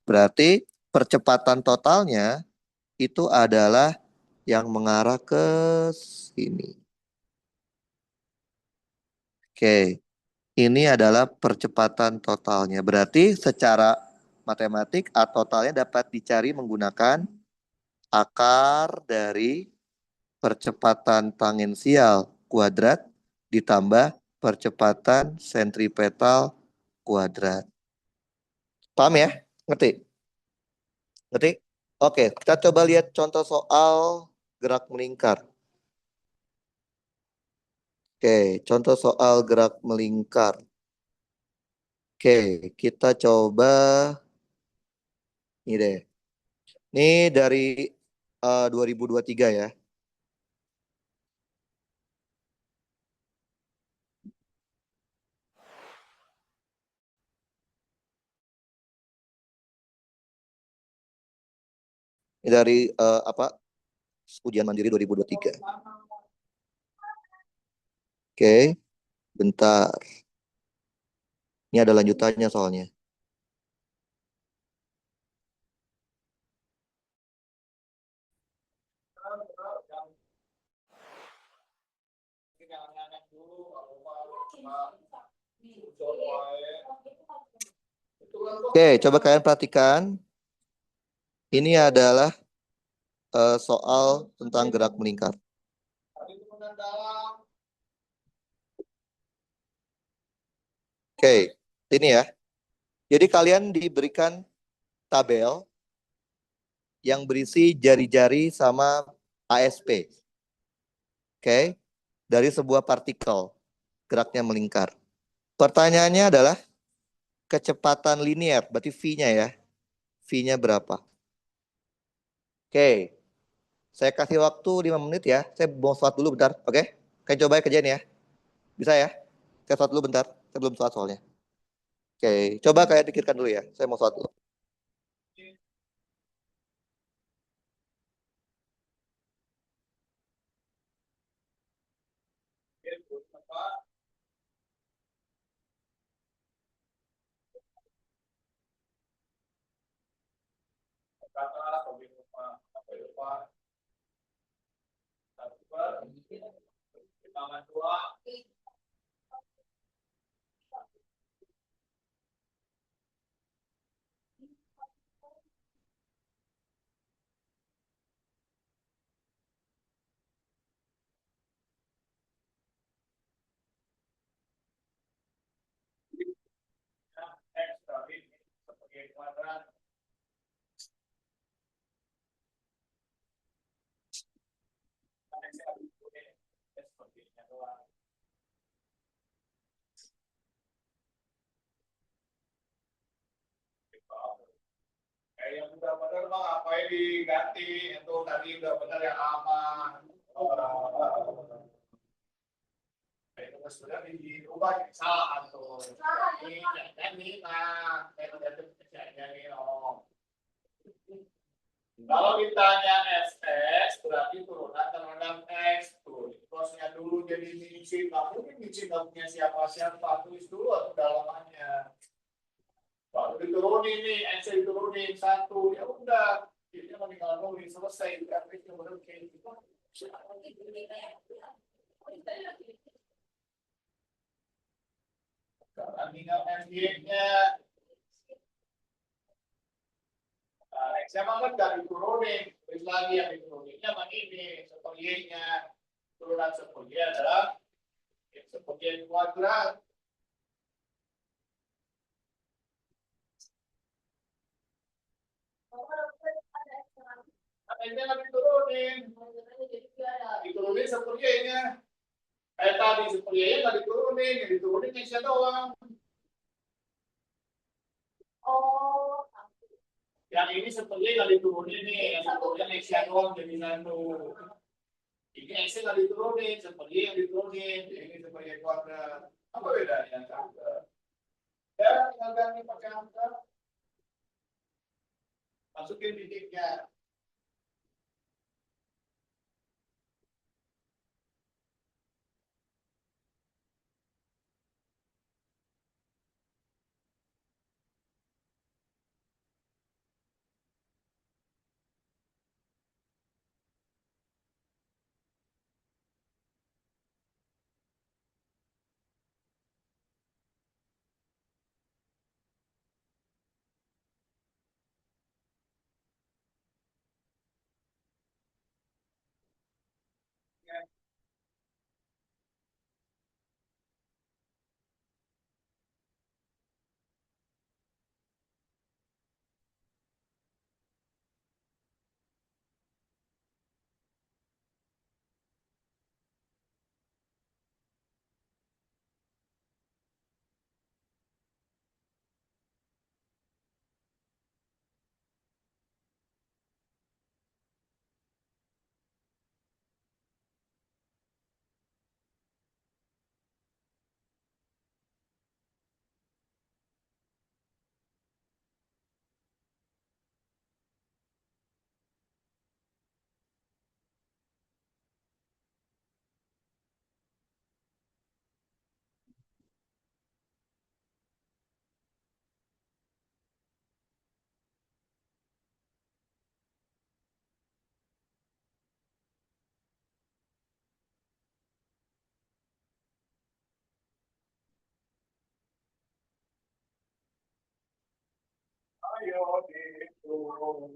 berarti percepatan totalnya itu adalah yang mengarah ke sini. Oke, ini adalah percepatan totalnya. Berarti secara matematik A totalnya dapat dicari menggunakan akar dari percepatan tangensial kuadrat ditambah percepatan sentripetal kuadrat. Paham ya? Ngerti? Ngerti? Oke, kita coba lihat contoh soal gerak melingkar. Oke, contoh soal gerak melingkar. Oke, kita coba ini deh. Ini dari 2023 ya. Ini dari apa? Ujian mandiri 2023. Oke, bentar. Ini ada lanjutannya soalnya. Oke, coba kalian perhatikan. Ini adalah soal tentang gerak melingkar. Oke, ini ya. Jadi kalian diberikan tabel yang berisi jari-jari sama ASP. Oke, dari sebuah partikel geraknya melingkar. Pertanyaannya adalah kecepatan linear, berarti V-nya ya. V-nya berapa? Oke, saya kasih waktu 5 menit ya. Saya mau sholat dulu bentar, oke? Kalian coba kerjain ya. Bisa ya? Saya sholat dulu bentar. Saya belum sholat soalnya. Oke, coba kalian pikirkan dulu ya. Saya mau sholat dulu. kuadrat. Yang udah benar mah ngapain diganti? Itu tadi udah benar yang aman. Itu sudah diubah jadi salah tuh. Ini nah, nih oh. Kalau ditanya SS berarti turunan terhadap X tuh. Prosesnya dulu jadi micin, nggak mungkin micin nggak punya siapa-siapa. Tulis dulu atau dalamannya. Baru diturunin nih, X diturunin satu, ya udah. Ini meninggal nulis selesai. Grafiknya baru kayak gitu. Sekarang tinggal MY-nya. X emang kan nggak diturunin, tulis lagi yang dituruninnya sama ini, sepertinya turunan seperti adalah seperti kuadrat. Ini nggak diturunin, diturunin sepertinya. Tadi sepertinya nggak diturunin, yang diturunin X-nya doang. Oh. Yang ini sepertinya nggak diturunin nih, yang diturunin X-nya doang jadi satu. Ini X-nya nggak diturunin, seperti yang diturunin, ini seperti kuadrat. Apa bedanya? Ya, tinggal ganti pakai angka. Masukin titiknya. Ayo dihitung.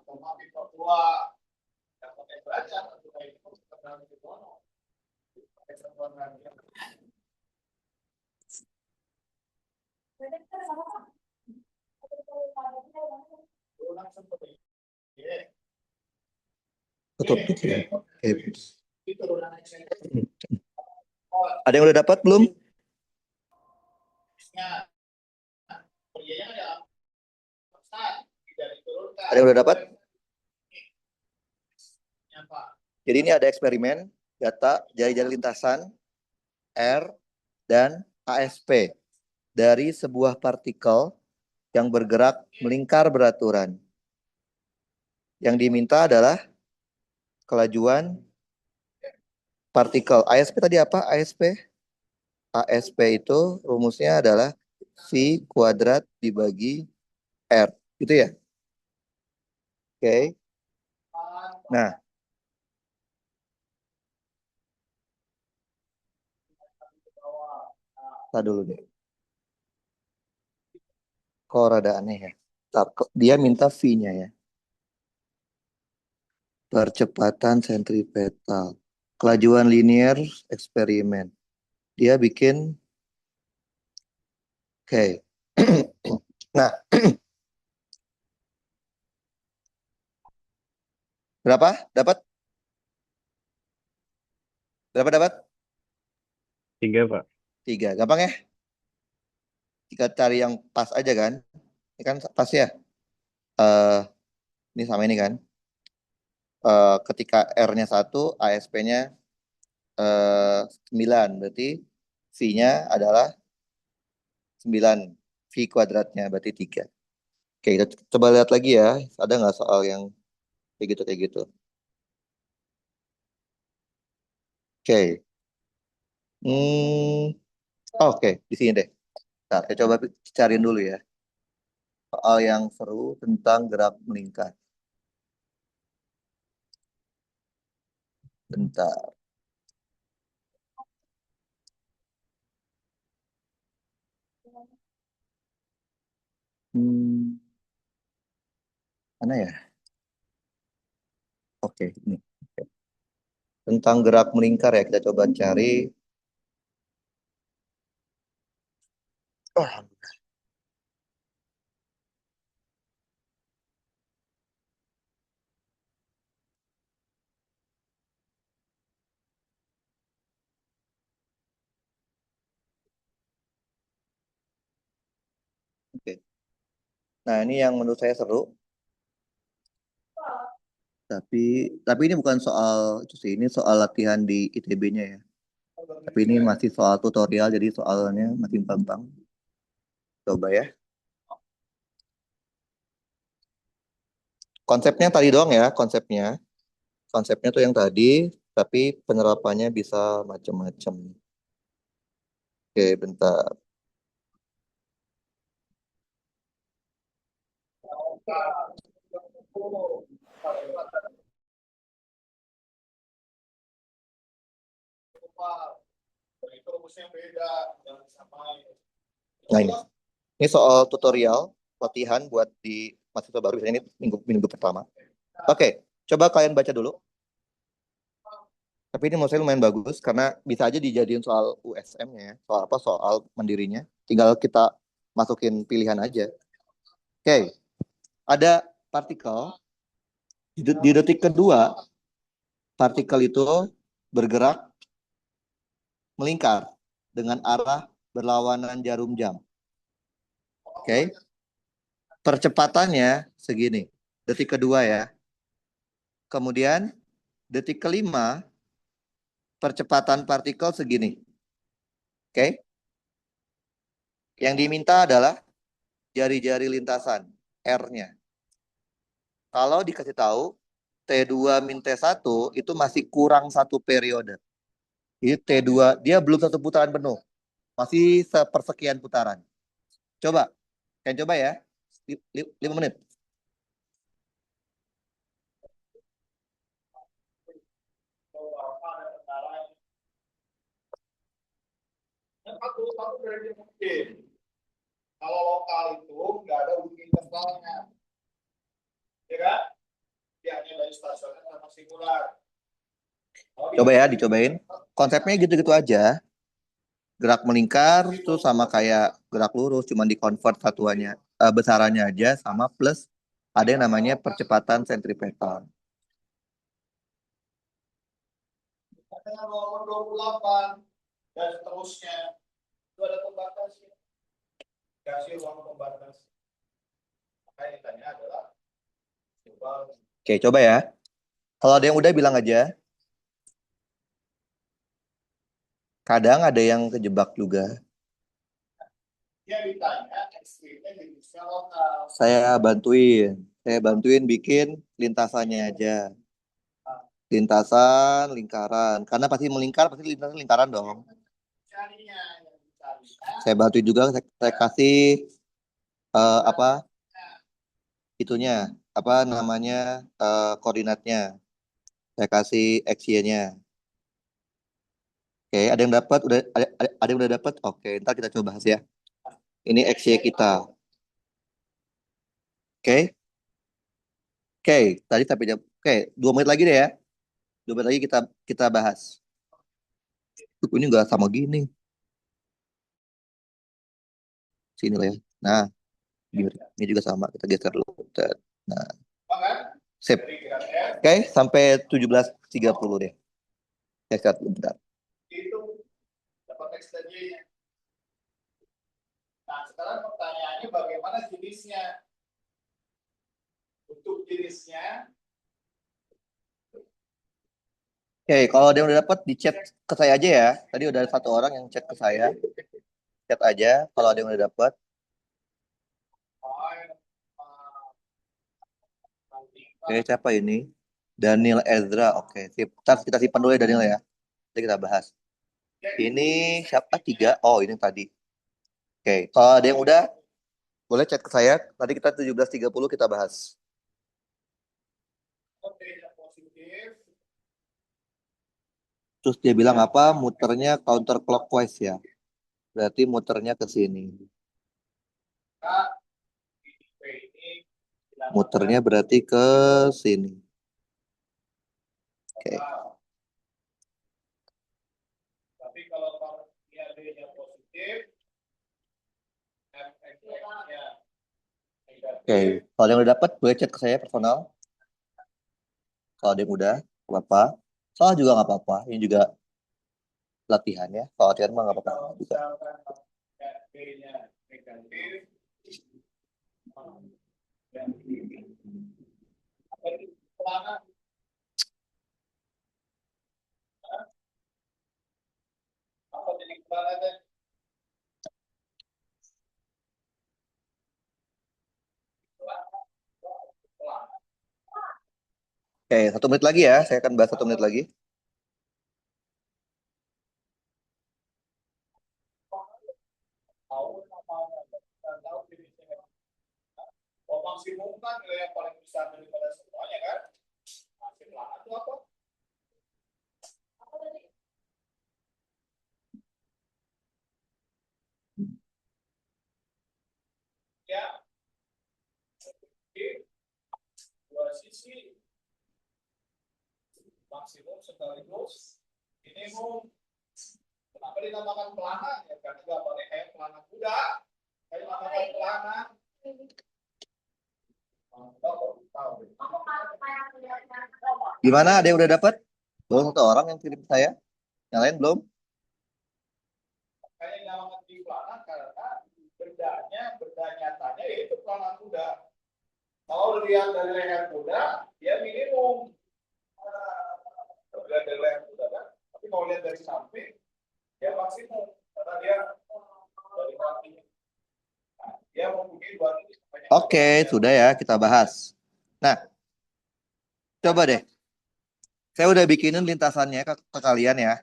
otomatis Papua yang pakai baca atau kayak itu kenal di mana pakai satuan lagi ulang seperti ini Tutup ya. Oke. itu ulang Ada yang udah dapat belum? Ada yang udah dapat? Jadi ini ada eksperimen data jari-jari lintasan R dan ASP dari sebuah partikel yang bergerak melingkar beraturan. Yang diminta adalah kelajuan partikel. ASP tadi apa? ASP? ASP itu rumusnya adalah V kuadrat dibagi R. Gitu ya? Oke. Nah, kita dulu deh. Kok rada aneh ya? Dia minta V-nya ya. Percepatan sentripetal. Kelajuan linear eksperimen. Dia bikin. Oke. Nah. Berapa? Dapat? Berapa dapat? 3, Pak. 3. Gampang ya? Jika cari yang pas aja kan? Ini kan pas ya? Ini sama ini kan? Ketika R-nya 1, ASP-nya 9. Berarti V-nya adalah 9. V kuadratnya berarti 3. Oke, kita coba lihat lagi ya. Ada nggak soal yang kayak gitu, kayak gitu? Oke. Oke, di sini deh. Nah, saya coba cariin dulu ya. Soal yang seru tentang gerak melingkar. Bentar. Mana ya? Oke, ini. Oke. Tentang gerak melingkar ya, kita coba cari. Oh, oke. Nah, ini yang menurut saya seru. Tapi ini bukan soal itu sih, ini soal latihan di ITB-nya ya. Tapi ini masih soal tutorial, jadi soalnya masih gampang. Coba ya. Konsepnya tadi doang ya, konsepnya. Konsepnya tuh yang tadi, tapi penerapannya bisa macam-macam. Oke, bentar. itu rumusnya beda jangan samain Nah, ini soal tutorial latihan buat di mahasiswa baru. Ini minggu pertama. Oke, coba kalian baca dulu. Tapi ini menurut saya lumayan bagus karena bisa aja dijadiin soal USM-nya ya. Soal apa? Soal mandirinya. Tinggal kita masukin pilihan aja. Oke, ada partikel. Di detik kedua, partikel itu bergerak melingkar dengan arah berlawanan jarum jam. Oke. Percepatannya segini. Detik kedua ya. Kemudian detik kelima, percepatan partikel segini. Oke. Yang diminta adalah jari-jari lintasan, R-nya. Kalau dikasih tahu, T2 min T1 itu masih kurang 1 periode. Jadi T2, dia belum 1 putaran penuh. Masih sepersekian putaran. Coba, kalian coba ya. 5 menit. satu dari mungkin kalau lokal itu nggak ada ujung intervalnya ya kan stasioner sama singular. Coba ya, dicobain. Konsepnya gitu-gitu aja. Gerak melingkar tuh sama kayak gerak lurus, cuma di-convert satuannya, besarannya aja sama plus ada yang namanya percepatan sentripetal. Dengan nomor 28 dan seterusnya itu ada pembatasnya. Kasih ruang pembatas. Maka yang ditanya adalah coba. Oke, coba ya. Kalau ada yang udah bilang aja. Kadang ada yang kejebak juga. Dia ditanya ekstrimnya jenisnya lokal. Saya bantuin bikin lintasannya aja. Lintasan, lingkaran. Karena pasti melingkar, pasti lintasan lingkaran dong. Carinya yang dicari. Saya bantuin juga, saya kasih apa itunya, apa namanya koordinatnya. Saya kasih XY-nya. Oke, ada yang dapat, ada yang udah dapat. Oke, ntar kita coba bahas ya. Ini XY kita. Oke. Oke, tadi sampai jam. Oke, 2 menit lagi deh ya. 2 menit lagi kita bahas. Ini nggak sama gini. Sini lah ya. Nah, ini juga sama. Kita geser dulu. Nah, sip. Oke, sampai 17.30 deh. Geser bentar. Itu dapat ekstensinya. Nah, sekarang pertanyaannya bagaimana jenisnya? Untuk jenisnya, Oke, kalau ada yang udah dapat di chat ke saya aja ya. Tadi udah ada satu orang yang chat ke saya. Chat aja kalau ada yang udah dapat. Oke, siapa ini? Daniel Ezra. Oke, sip. Ntar kita simpan dulu ya Daniel ya. Nanti kita bahas. Ini siapa? 3. Oh, ini tadi. Oke, kalau ada yang udah, boleh chat ke saya. Tadi kita 17.30 kita bahas. positif, Terus dia bilang apa? Muternya counterclockwise ya. Berarti muternya ke sini. ini Muternya berarti ke sini. Oke. tapi kalau dia D-nya positif, FX-nya Oke, kalau yang udah dapat boleh chat ke saya personal. Kalau ada yang udah, nggak apa-apa. Salah juga nggak apa-apa. Ini juga latihan ya. Kalau latihan mah nggak apa-apa juga. B-nya negatif, pelana apa jadi pelana deh? Oke, 1 menit lagi ya. Saya akan bahas 1 menit lagi. Tahu namanya, dan tahu jenisnya. Oh, maksimum kan nilai yang paling besar daripada semuanya kan? Masih pelana itu apa? Ya, dua sisi maksimum sekaligus minimum. Kenapa dinamakan pelana? Ya karena gambarnya kayak pelana kuda. Kayak dinamakan pelana. Gimana? Ada yang udah dapat? Belum satu orang yang kirim saya. Yang lain belum? Kayak dinamakan di pelana karena benda nyatanya yaitu pelana kuda. Kalau lihat dari leher kuda, dia minimum. Lihat dari leher kuda kan? Tapi kalau lihat dari samping, dia maksimum karena dia dari kaki. Nah, dia mempunyai dua titik. Oke, sudah ya kita bahas. Nah, coba deh. Saya udah bikinin lintasannya ke kalian ya.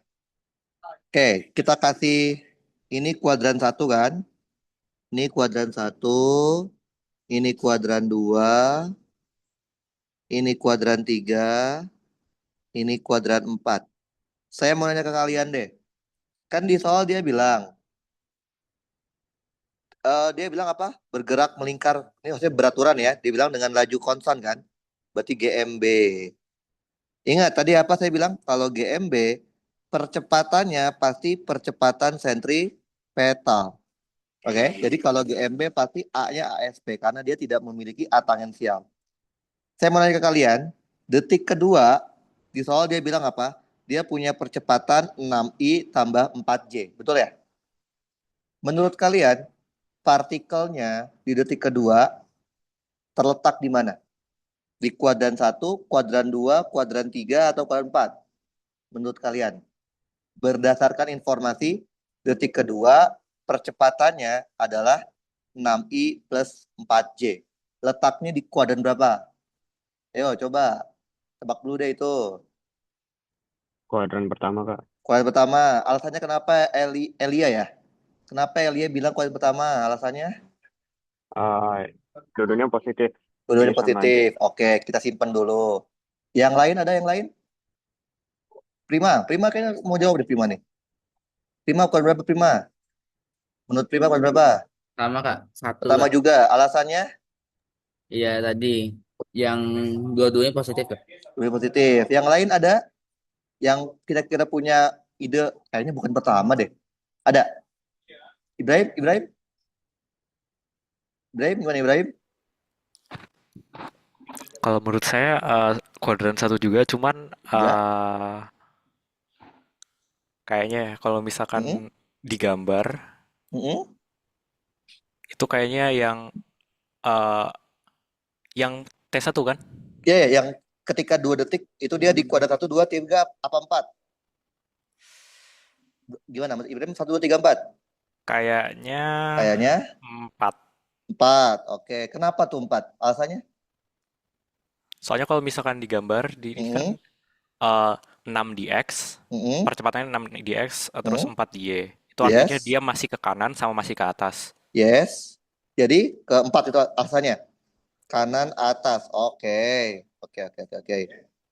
Oke, kita kasih ini kuadran 1 kan. Ini kuadran 1. Ini kuadran 2. Ini kuadran 3. Ini kuadran 4. Saya mau nanya ke kalian deh. Kan di soal dia bilang apa? Bergerak melingkar. Ini maksudnya beraturan ya. Dia bilang dengan laju konstan kan. Berarti GMB. Ingat tadi apa saya bilang? Kalau GMB percepatannya pasti percepatan sentripetal. Oke, jadi kalau GMB pasti A-nya ASP karena dia tidak memiliki A tangensial. Saya mau nanya ke kalian, detik kedua di soal dia bilang apa? Dia punya percepatan 6I tambah 4J. Betul ya? Menurut kalian, partikelnya di detik kedua terletak di mana? Di kuadran 1, kuadran 2, kuadran 3, atau kuadran 4? Menurut kalian? Berdasarkan informasi detik kedua, percepatannya adalah 6I plus 4J. Letaknya di kuadran berapa? Ayo coba tebak dulu deh itu. Kuadran pertama, Kak. Kuadran pertama. Alasannya kenapa Elia ya? Kenapa Elia bilang kuadran pertama? Alasannya? Ah, dua-duanya positif. Jadi Dua-duanya sama aja. positif. Oke, kita simpen dulu. Yang lain ada yang lain? Prima kayaknya mau jawab deh Prima nih. Prima kuadran berapa Prima? Menurut Prima kuadran berapa? Sama Kak, satu Pertama Kak. juga. Alasannya? Iya tadi yang dua-duanya positif Kak. Lebih positif. Yang lain ada? Yang kira-kira punya ide? Kayaknya bukan pertama deh. Ada? Ibrahim gimana Ibrahim? Kalau menurut saya kuadran satu juga, cuman Ya. kayaknya ya, kalau misalkan Mm-mm. digambar Mm-mm. itu kayaknya eh, yang T1 kan? Ya, ya, yang ketika 2 detik itu dia di kuadran 1, 2, 3, apa 4? Gimana Mas Ibrahim? 1, 2, 3, 4? Kayaknya Kayaknya 4. 4. Oke, kenapa tuh 4? Alasannya? Soalnya kalau misalkan digambar di ini kan Mm-mm. 6 di X, Mm-mm. percepatannya 6 di X, terus Mm-mm. 4 di Y. Itu artinya Yes. dia masih ke kanan sama masih ke atas. Yes. Jadi keempat itu alasannya. Kanan atas. Oke. Oke, oke, oke, oke.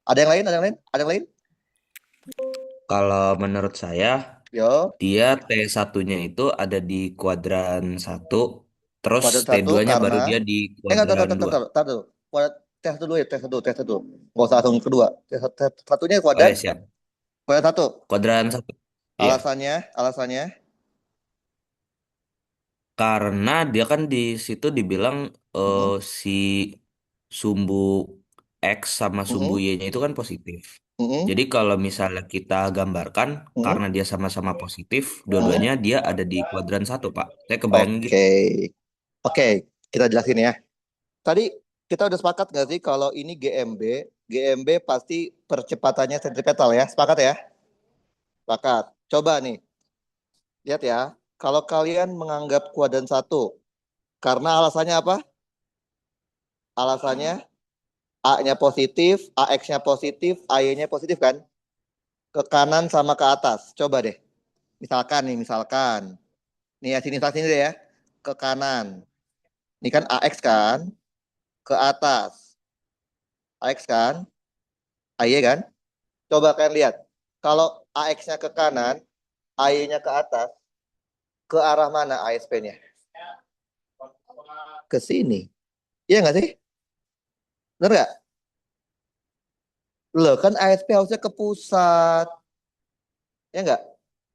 Ada yang lain? Ada yang lain? Ada yang lain? Kalau menurut saya, Yo, dia T1-nya itu ada di kuadran satu, terus kuadran 1 T2-nya baru karena dia di enggak, tar, tar, kuadran tar, tar, 2. tar, tar dulu. Tes dulu ya, tes dulu. Nggak usah langsung kedua. Tes satunya Oh kuadran, ya, siap. kuadran 1. Kuadran satu. Iya, Alasannya, karena dia kan di situ dibilang mm-mm, si sumbu X sama sumbu mm-mm, Y-nya itu kan positif. mm-mm, Jadi kalau misalnya kita gambarkan, mm-mm, karena dia sama-sama positif, dua-duanya mm-mm. dia ada di kuadran satu, Pak. Saya kebayang gitu. Oke, oke, kita jelasin ya. Tadi kita udah sepakat nggak sih kalau ini GMB, GMB pasti percepatannya sentripetal ya, sepakat ya? Sepakat. Coba nih, lihat ya. Kalau kalian menganggap kuadran 1, karena alasannya apa? Alasannya A-nya positif, AX-nya positif, AY-nya positif kan? Ke kanan sama ke atas. Coba deh. Misalkan nih, misalkan. Nih ya, sini deh ya. Ke kanan. Ini kan AX kan? Ke atas. AX kan? AY kan? Coba kalian lihat. Kalau AX-nya ke kanan, AY-nya ke atas, ke arah mana ASP-nya? Ke sini. Iya nggak sih? Bener nggak? Loh, kan ASP harusnya ke pusat. Ya nggak?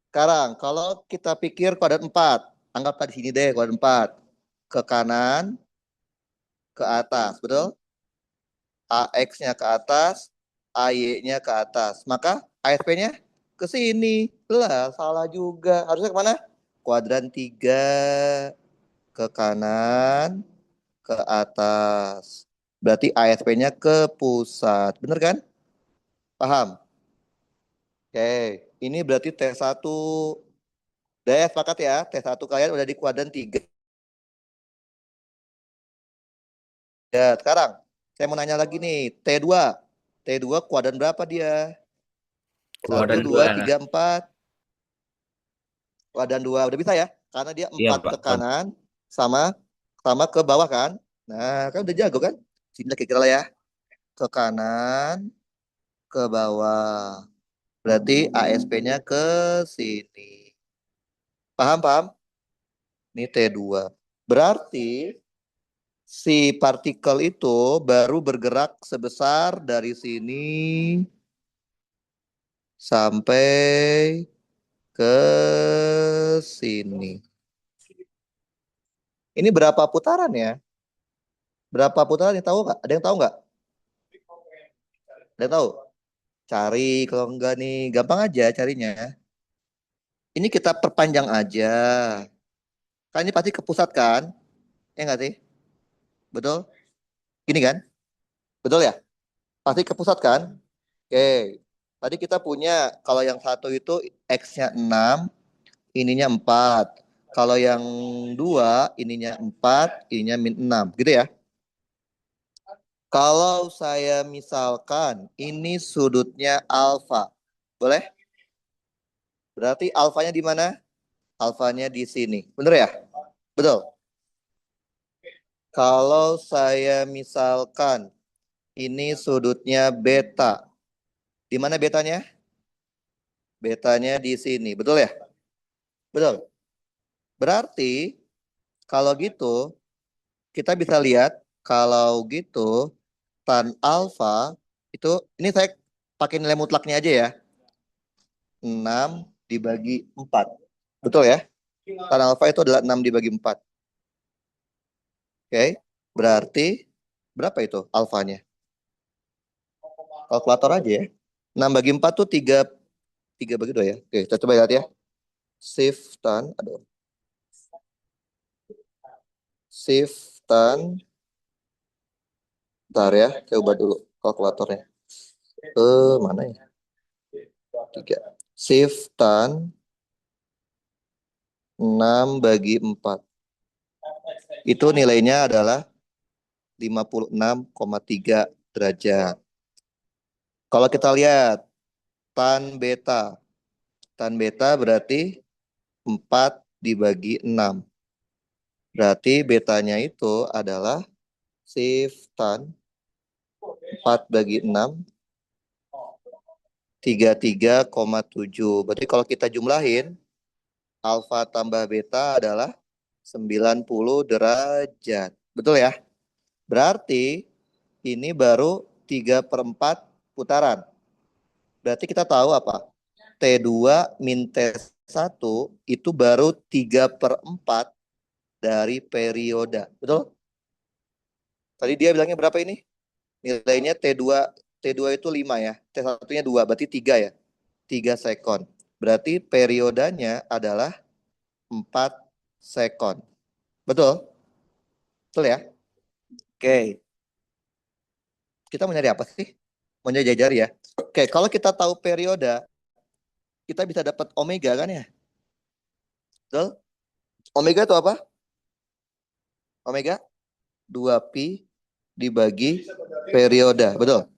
Sekarang, kalau kita pikir kuadran 4, anggaplah di sini deh kuadran 4. Ke kanan, ke atas, betul? AX-nya ke atas, AY-nya ke atas. Maka ASP-nya ke sini. Lah, salah juga. Harusnya kemana? Kuadran 3, ke kanan, ke atas. Berarti ASP-nya ke pusat. Bener kan? Paham? Oke, ini berarti T1. Udah ya, sepakat ya? T1 kalian udah di kuadran 3. Ya, sekarang saya mau nanya lagi nih, T2. T2 kuadran berapa dia? Satu, Kuadran dua, dua Kak. tiga, empat. Kuadran 2. Udah bisa ya? Karena dia Iya, 4 Pak. ke kanan sama sama ke bawah kan? Nah, kan udah jago kan? Sini kira-kira lah ya. Ke kanan, ke bawah. Berarti ASP-nya ke sini. Paham, paham? Ini T2. Berarti si partikel itu baru bergerak sebesar dari sini sampai ke sini. Ini berapa putaran ya? Berapa putaran yang tahu nggak? Ada yang tahu nggak? Ada yang tahu? Cari kalau enggak nih, gampang aja carinya. Ini kita perpanjang aja. Kan ini pasti ke pusat kan? Ya nggak sih? Betul? Gini kan? Betul ya? Pasti ke pusat kan? Oke. Tadi kita punya, kalau yang satu itu X-nya 6, ininya 4. Kalau yang dua, ininya 4, ininya min 6. Gitu ya? Kalau saya misalkan ini sudutnya alfa. Boleh? Berarti alfanya di mana? Alfanya di sini. Bener ya? Betul. Kalau saya misalkan ini sudutnya beta. Di mana betanya? Betanya di sini. Betul ya? Betul. Berarti kalau gitu kita bisa lihat kalau gitu tan alfa itu, ini saya pakai nilai mutlaknya aja ya. 6 dibagi 4. Betul ya? Tan alfa itu adalah 6 dibagi 4. Oke. Berarti berapa itu alfanya? Kalkulator aja ya. 6 bagi 4 tuh 3 bagi 2 ya. Oke, kita coba lihat ya. Shift tan, aduh. Shift tan. Bentar ya, coba dulu kalkulatornya. Mana ya? 3. Shift tan 6 bagi 4. Itu nilainya adalah 56,3 derajat. Kalau kita lihat tan beta. Tan beta berarti 4 dibagi 6. Berarti betanya itu adalah shift tan 4 bagi 6, 33,7. Berarti kalau kita jumlahin, alfa tambah beta adalah 90 derajat. Betul ya? Berarti ini baru 3/4 putaran. Berarti kita tahu apa? T2 min T1 itu baru 3/4 dari periode. Betul? Tadi dia bilangnya berapa ini? Nilainya T2 itu 5 ya. T1-nya 2, berarti 3 ya. 3 sekon. Berarti periodanya adalah 4 sekon. Betul? Betul ya? Oke. Kita mau nyari apa sih? Mau nyari jari ya? Oke, kalau kita tahu periode, kita bisa dapat omega kan ya? Betul? Omega itu apa? Omega 2pi dibagi periode. Betul?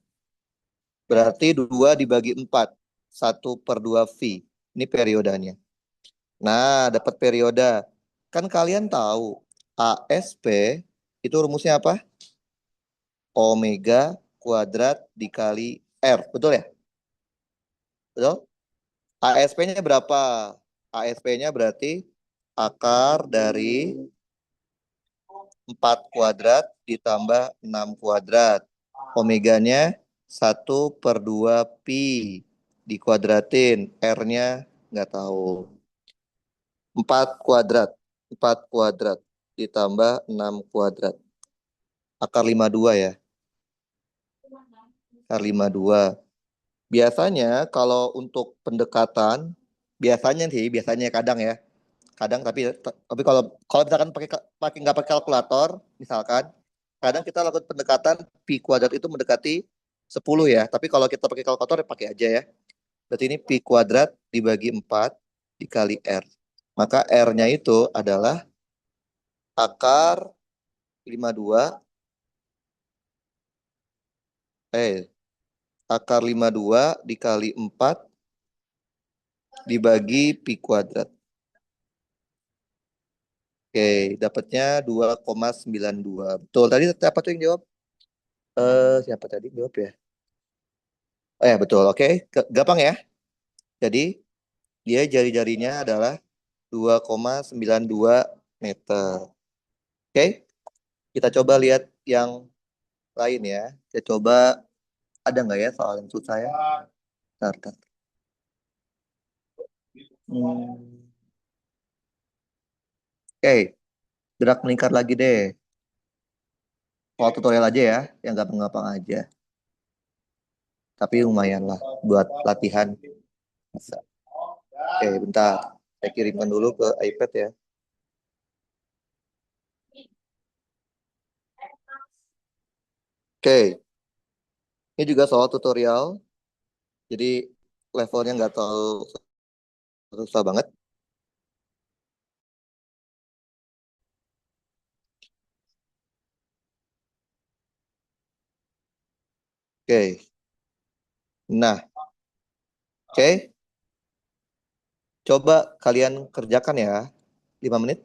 Berarti 2 dibagi 4. 1/2 V. Ini periodanya. Nah, dapat periode. Kan kalian tahu ASP itu rumusnya apa? Omega kuadrat dikali R. Betul ya? Betul? ASP-nya berapa? ASP-nya berarti akar dari 4 kuadrat ditambah 6 kuadrat. Omeganya 1/2 pi. Dikuadratin. R-nya nggak tahu. 4 kuadrat. 4 kuadrat ditambah 6 kuadrat. Akar 52 ya. Akar 52. Biasanya kalau untuk pendekatan, biasanya kadang ya. Kadang tapi kalau misalkan pakai nggak pakai kalkulator, misalkan kadang kita lakukan pendekatan pi kuadrat itu mendekati 10 ya. Tapi kalau kita pakai kalkulator ya pakai aja ya. Berarti ini pi kuadrat dibagi 4 dikali R. Maka R-nya itu adalah akar 52 akar 52 dikali 4 dibagi pi kuadrat. Oke, dapatnya 2,92. Betul. Tadi apa tuh yang jawab? Siapa tadi jawab ya? Oh ya, betul. Oke, gampang ya. Jadi, dia jari-jarinya adalah 2,92 meter. Oke, kita coba lihat yang lain ya. Kita coba, ada nggak ya soal yang susah ya? Bentar, bentar. Hmm. Oke, gerak meningkat lagi deh. Kalau tutorial aja ya, yang gampang-gampang aja. Tapi lumayan lah buat latihan. Bisa. Oke, bentar. Saya kirimkan dulu ke iPad ya. Oke, ini juga soal tutorial. Jadi levelnya nggak terlalu susah banget. Oke, nah, oke. Coba kalian kerjakan ya. 5 menit.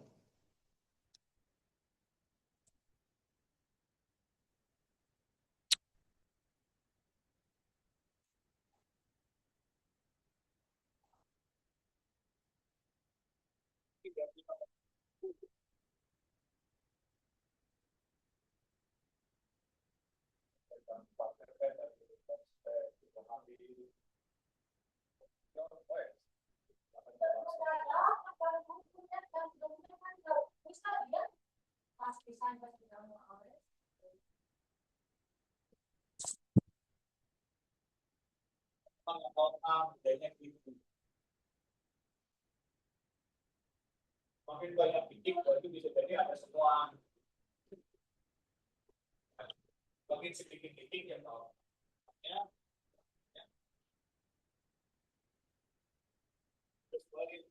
Makin banyak titik, berarti bisa jadi ada semua. Makin sedikit titik yang tahu. Ya, terus lagi.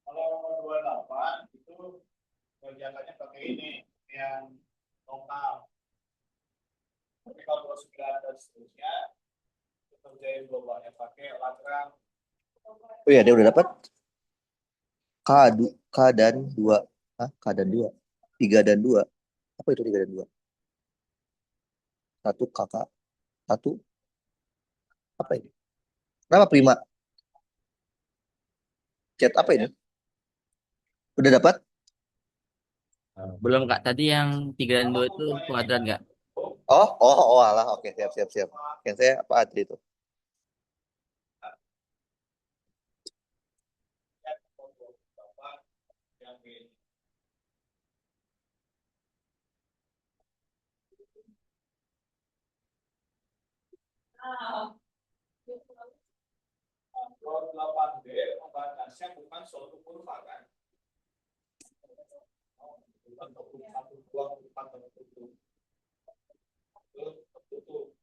Kalau 28 itu kerjakannya pakai ini yang lokal. Tapi kalau 29 dan seterusnya kerjain globalnya pakai lateral. Oh iya, dia udah dapat K dan 2. Hah? K dan 2. 3 dan 2. Apa itu 3 dan 2? Satu kakak. Satu. Apa ini? Kenapa prima? Chat apa ini? Udah dapat? Belum Kak, tadi yang 3 dan 2 itu kuadran nggak? Oh, alah. Oke, siap, siap, siap. Yang saya apa Adri itu? Kalau 8D membatasnya bukan suatu kurva kan? Bukan satu dua empat tertutup. Tertutup.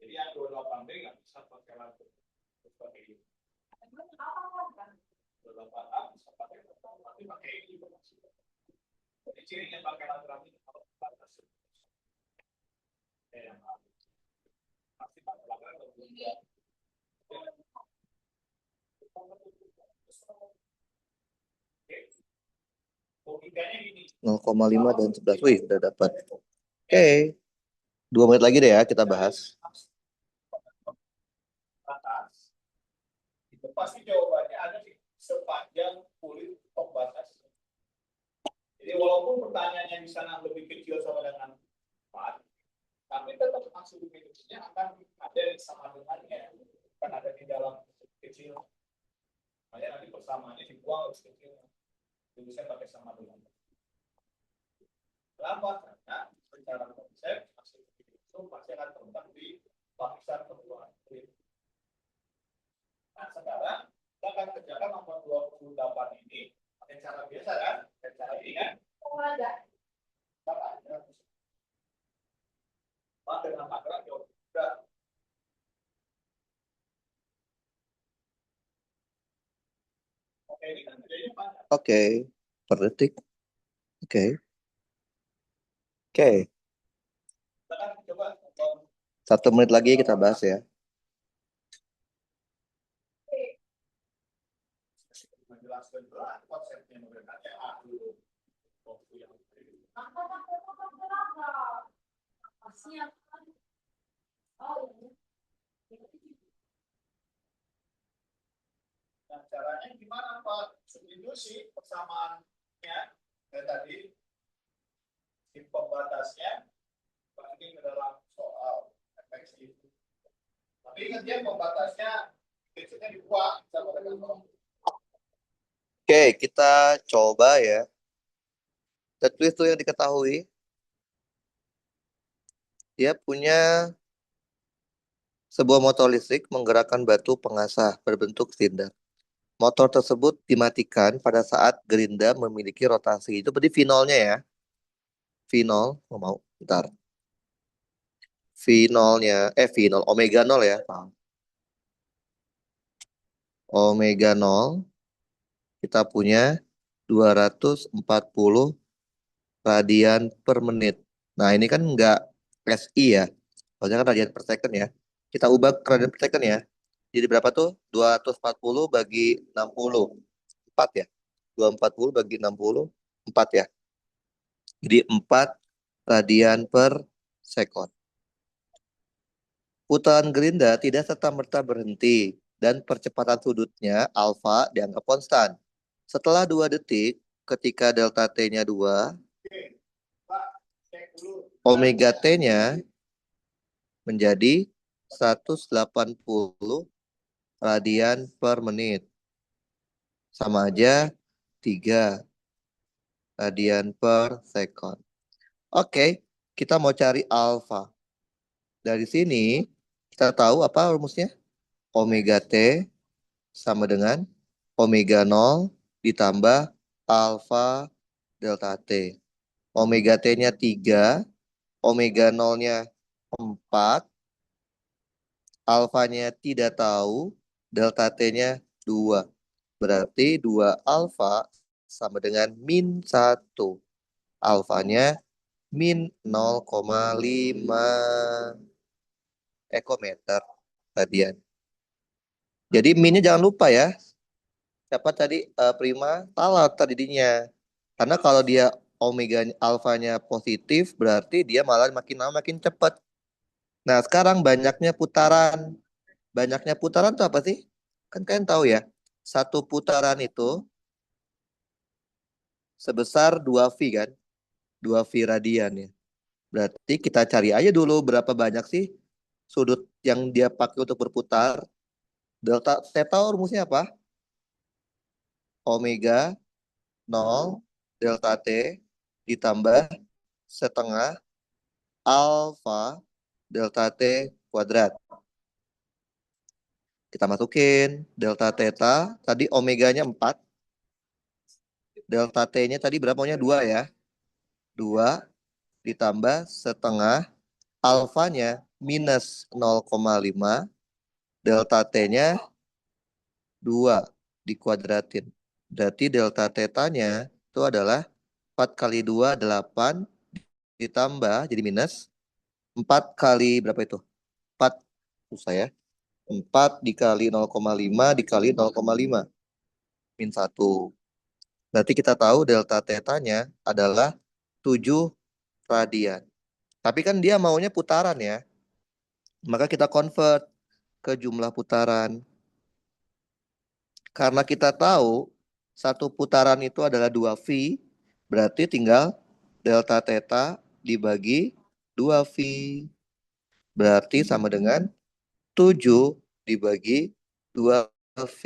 Jadi yang 28D nggak bisa pakai lagu. Pakai ini. 28A bisa pakai tapi pakai ini juga masih. Jadi cirinya pakai lateral ini kalau batas. Pasti pakai lateral. Logikanya gini. 0,5 dan 11. Wih, udah dapat. Oke. 2 menit lagi deh ya kita bahas. Batas. Itu pasti jawabannya ada di sepanjang kulit pembatas. Jadi walaupun pertanyaannya di sana lebih kecil sama dengan 4, tapi tetap maksud kecilnya akan ada yang sama dengannya. Kan ada di dalam kecil. Nah, samanya dibuang harus kecil. Jadi saya pakai sama dengan. Kenapa? Karena secara konsep hasil itu pasti akan terletak di lapisan permukaan. Nah sekarang kita akan kerjakan nomor 28 ini pakai cara biasa kan? Pakai cara ini kan? Ada. Dengan makro udah. Oke, ini kan bedanya mana? Oke, per detik. Oke. Oke. Kita kan coba 1 menit lagi kita bahas ya. menjelaskan konsepnya sebenarnya dulu. Waktu yang nah, caranya gimana Pak? Substitusi persamaannya dari tadi di pembatasnya ini ke dalam soal fx itu. Tapi ingat dia pembatasnya biasanya dibuat sama dengan Oke, kita coba ya. Checklist itu yang diketahui. Dia punya sebuah motor listrik menggerakkan batu pengasah berbentuk silinder. Motor tersebut dimatikan pada saat gerinda memiliki rotasi. Itu berarti V0-nya ya. V0, mau, bentar. V0-nya, V0, omega 0 ya. Omega 0, kita punya 240 radian per menit. Nah, ini kan enggak SI ya. Soalnya kan radian per second ya. Kita ubah ke radian per second ya. Jadi berapa tuh? 240 bagi 60. 4 ya. 240 bagi 60, 4 ya. Jadi 4 radian per second. Putaran gerinda tidak serta-merta berhenti dan percepatan sudutnya alfa dianggap konstan. Setelah 2 detik, ketika delta T-nya 2, omega T-nya menjadi 180 radian per menit. Sama aja 3 radian per second. Oke, kita mau cari alfa. Dari sini kita tahu apa rumusnya? Omega T sama dengan omega 0 ditambah alfa delta T. Omega T-nya 3, omega 0-nya 4, alfanya tidak tahu, delta T-nya 2. Berarti 2 alfa sama dengan min 1. Alfanya min 0,5 ekometer radian. Jadi minnya jangan lupa ya. Siapa tadi? Prima talat tadinya. Karena kalau dia omega alfanya positif, berarti dia malah makin lama makin cepat. Nah, sekarang banyaknya putaran. Banyaknya putaran itu apa sih? Kan kalian tahu ya. Satu putaran itu sebesar 2V kan? 2V radian ya. Berarti kita cari aja dulu berapa banyak sih sudut yang dia pakai untuk berputar. Delta theta rumusnya apa? Omega 0 delta T ditambah setengah alfa delta T kuadrat. Kita masukin delta theta, tadi omeganya 4. Delta T-nya tadi berapa? Maunya 2 ya. 2 ditambah setengah alfanya minus 0,5. Delta T-nya 2 dikuadratin. Berarti delta theta-nya itu adalah 4 kali 2, 8 ditambah jadi minus 4 kali berapa itu? 4, susah ya. 4 dikali 0,5 dikali 0,5 min 1. Berarti kita tahu delta theta-nya adalah 7 radian. Tapi kan dia maunya putaran ya. Maka kita convert ke jumlah putaran. Karena kita tahu satu putaran itu adalah 2V, berarti tinggal delta theta dibagi 2V. Berarti sama dengan 7 dibagi 2V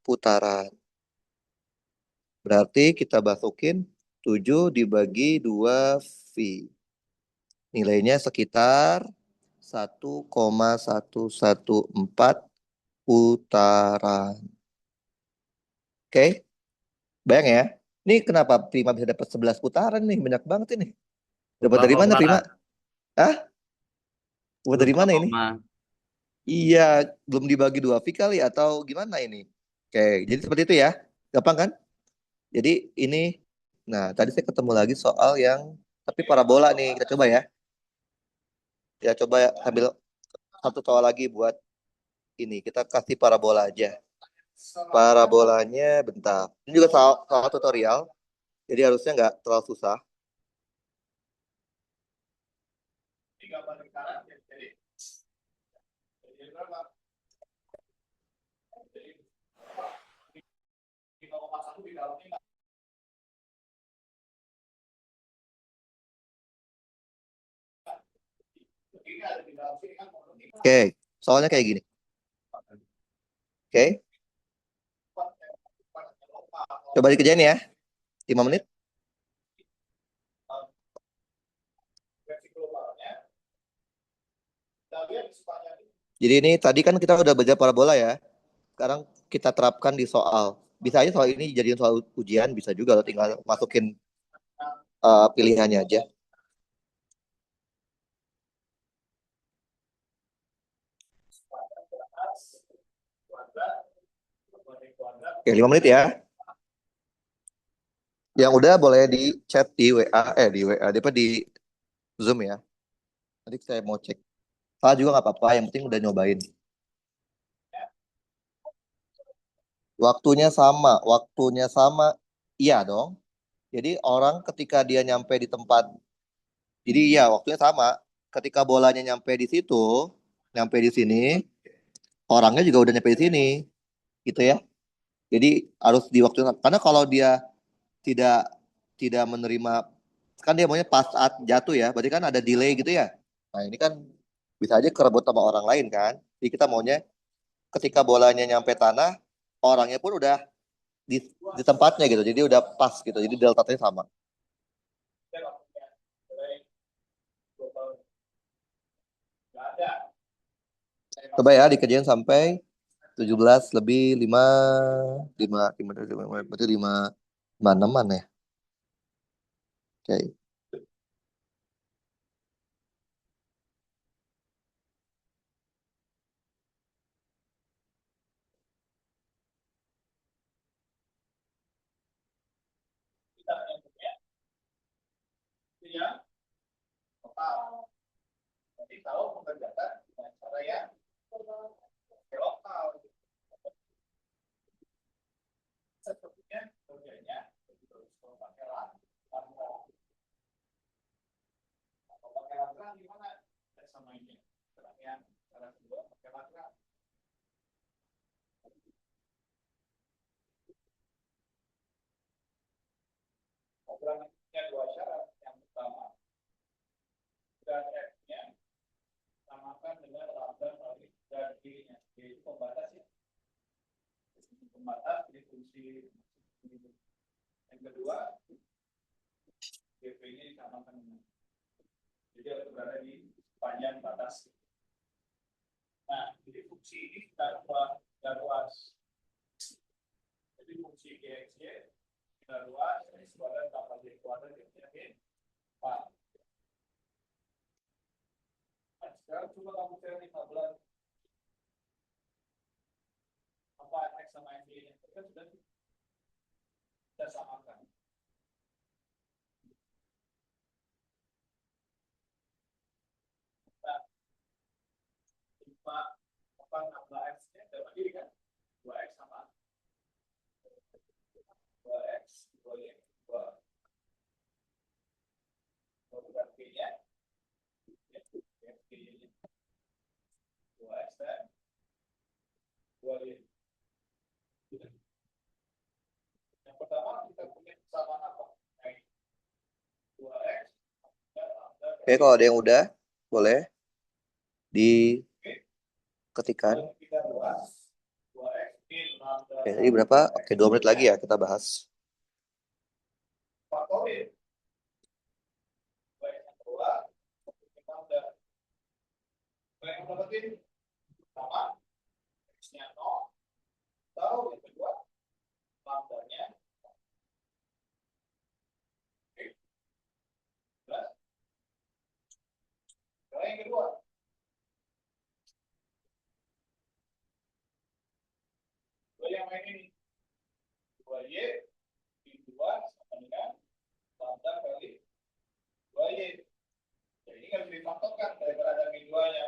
putaran. Berarti kita masukin 7 dibagi 2V. Nilainya sekitar 1,114 putaran. Oke, bayang ya. Ini kenapa Prima bisa dapat 11 putaran nih? Banyak banget ini. Dapat dari Berapa mana Prima? putaran? Hah? Dapat dari mana ini? 2,. Iya, belum dibagi 2V kali atau gimana ini? Oke, jadi seperti itu ya. Gampang kan? Jadi ini, nah tadi saya ketemu lagi soal yang, tapi parabola nih. Kita coba ya. Ya coba ya, ambil satu soal lagi buat ini. Kita kasih parabola aja. Parabolanya bentar. Ini juga soal tutorial. Jadi harusnya nggak terlalu susah. Ini gambar sekarang jadi berapa? Jadi 5,1 di dalamnya ini ada di dalam sini kan. Oke, soalnya kayak gini. Oke, coba dikerjain ya. 5 menit. Jadi ini tadi kan kita udah belajar parabola ya. Sekarang kita terapkan di soal. Bisa aja soal ini jadiin soal ujian, bisa juga lo tinggal masukin pilihannya aja. Oke, 5 menit ya. Yang udah boleh di chat di WA, di Zoom ya. Nanti saya mau cek. Salah juga nggak apa-apa, yang penting udah nyobain. Waktunya sama, iya dong. Jadi orang ketika dia nyampe di tempat, jadi iya waktunya sama. Ketika bolanya nyampe di situ, nyampe di sini, orangnya juga udah nyampe di sini, gitu ya. Jadi harus di waktu, karena kalau dia tidak tidak menerima, kan dia maunya pas saat jatuh ya, berarti kan ada delay gitu ya. Nah ini kan bisa aja kerebut sama orang lain kan. Jadi kita maunya ketika bolanya nyampe tanah, orangnya pun udah di, di tempatnya gitu, jadi udah pas gitu, jadi deltanya sama. Coba ya dikerjain sampai 17 lebih 5 berarti 5 6-an ya. Oke. Ya, total. Jadi tahu mengerjakan dengan cara yang lokal. Sepertinya kerjanya terus pakai langkah. Kalau pakai langkah gimana? Sama ini. Yang cara kedua pakai langkah. Obrolannya dua syarat. Yang pertama, dan F-nya samakan dengan lambda kali dan G-nya. Yaitu pembatas ya. Pembatas di fungsi. Yang kedua, GP-nya disamakan dengan. Jadi harus berada di sepanjang batas. Nah, jadi fungsi ini kita ubah luas. Jadi fungsi GXY kita luas, ini sebagai tambah Y kuadrat yang 4. Nah, sekarang coba kamu cari 15. Apa X sama Y-nya? Kita sudah kita samakan. Nah, 5 apa 16X-nya dapat diri kan? 2X sama 2X, 2Y, 2. Bukan P-nya. 2X dan 2Y. Yang pertama kita punya kesamaan apa? 2X. Oke, kalau ada yang udah boleh diketikkan. Oke, jadi berapa? Oke, 2 menit lagi ya kita bahas. dapetin pertama X-nya 0, tahu yang kedua lambdanya oke, jelas. Sekarang yang kedua yang main ini 2Y di 2 sama dengan lambda kali 2Y. Jadi ini nggak bisa difaktorkan gara-gara ada min 2-nya.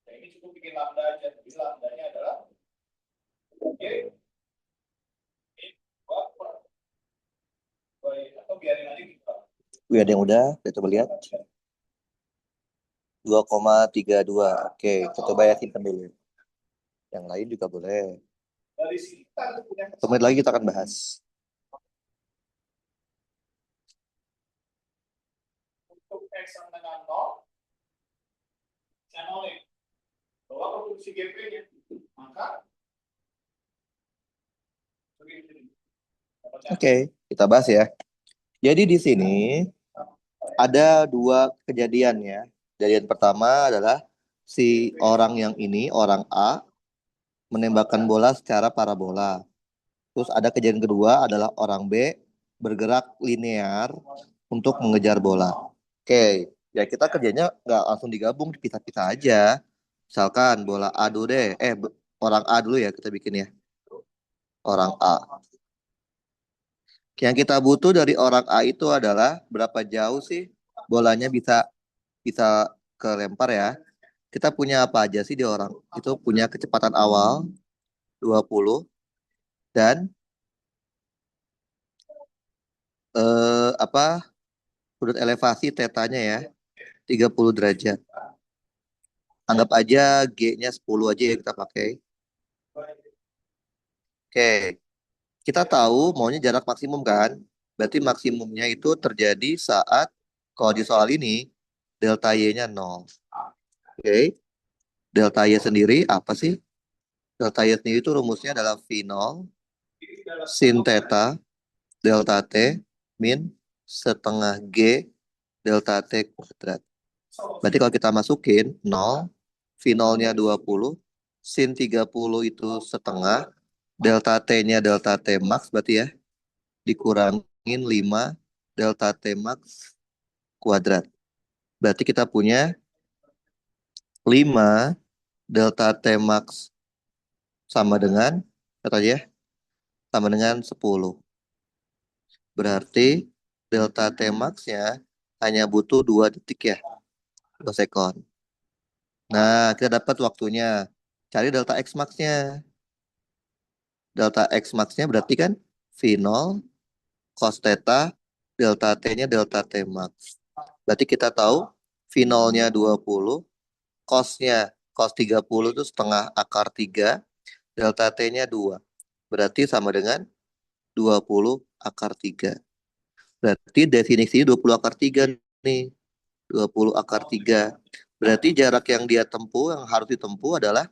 Nah, ini cukup bikin lambda aja. Jadi lambdanya adalah oke. Ini 2 per 2Y. Atau biarin aja gitu. Ada yang udah, kita coba lihat. 2,32. Oke, kita coba ya simpan dulu. Yang lain juga boleh. Dari sini kita punya Kemudian lagi kita akan bahas. untuk X sama dengan 0, saya 0 nih. Bawa produksi GP-nya. Maka begini. Oke, kita bahas ya. Jadi di sini ada dua kejadian ya. Kejadian pertama adalah si orang yang ini, orang A, menembakkan bola secara parabola. Terus ada kejadian kedua adalah orang B bergerak linear untuk mengejar bola. Oke, ya kita kerjanya nggak langsung digabung, dipisah-pisah aja. Misalkan bola A dulu deh, orang A dulu ya kita bikin ya. Orang A. Yang kita butuh dari orang A itu adalah berapa jauh sih bolanya bisa bisa kelempar ya. Kita punya apa aja sih di orang? Itu punya kecepatan awal 20 dan sudut elevasi tetanya ya 30 derajat. Anggap aja G-nya 10 aja ya kita pakai. Oke. Kita tahu maunya jarak maksimum kan? Berarti maksimumnya itu terjadi saat kalau di soal ini delta Y-nya 0. Oke. Delta Y sendiri apa sih? Delta Y sendiri itu rumusnya adalah V0 sin theta delta T min setengah G delta T kuadrat. Berarti kalau kita masukin 0, V0-nya 20, sin 30 itu setengah, delta T-nya delta T max berarti ya, dikurangin 5 delta T max kuadrat. Berarti kita punya 5 delta T max sama dengan, kata ya, sama dengan 10. Berarti delta T max-nya hanya butuh 2 detik ya, 2 sekon. Nah, kita dapat waktunya. Cari delta X max-nya. Delta X max-nya berarti kan V0 cos theta, delta T-nya delta T max. Berarti kita tahu V0-nya 20, cos-nya cos 30 itu setengah akar 3, delta T-nya 2. Berarti sama dengan 20 akar 3. Berarti definisi 20 akar 3 nih. 20 akar 3. Berarti jarak yang dia tempuh, yang harus ditempuh adalah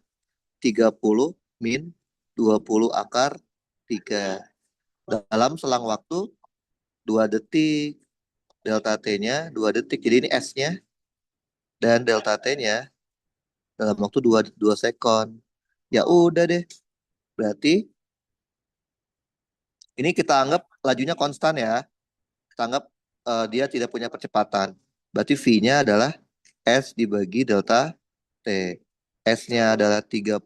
30 min 20 akar 3. Dalam selang waktu 2 detik. Delta T-nya 2 detik. Jadi ini S-nya. Dan delta T-nya dalam waktu 2 sekon. Ya udah deh. Berarti ini kita anggap lajunya konstan ya. Kita anggap dia tidak punya percepatan. Berarti V-nya adalah S dibagi delta T. S-nya adalah 30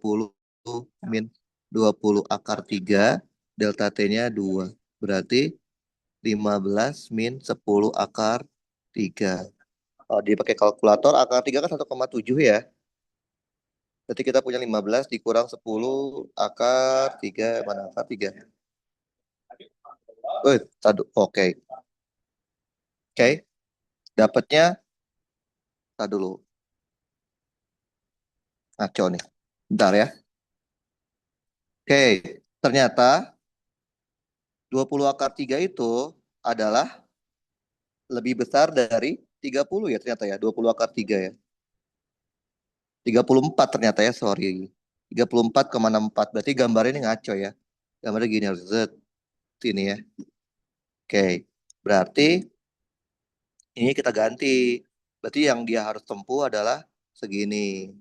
min 20 akar 3. Delta T-nya 2. Berarti 15 min 10 akar 3. Oh, dia pakai kalkulator, akar 3 kan 1,7 ya. Berarti kita punya 15 dikurang 10 akar 3. Mana akar 3? Oke. Oke. Dapatnya, dulu. Ngaco nih. Bentar ya. Oke. Ternyata 20 akar 3 itu adalah lebih besar dari 30 ya ternyata ya. 20 akar 3 ya. 34 ternyata ya, sorry. 34,64. Berarti gambarnya ini ngaco ya. Gambarnya gini harus Z. Ini ya. Oke. Berarti ini kita ganti. Berarti yang dia harus tempuh adalah segini.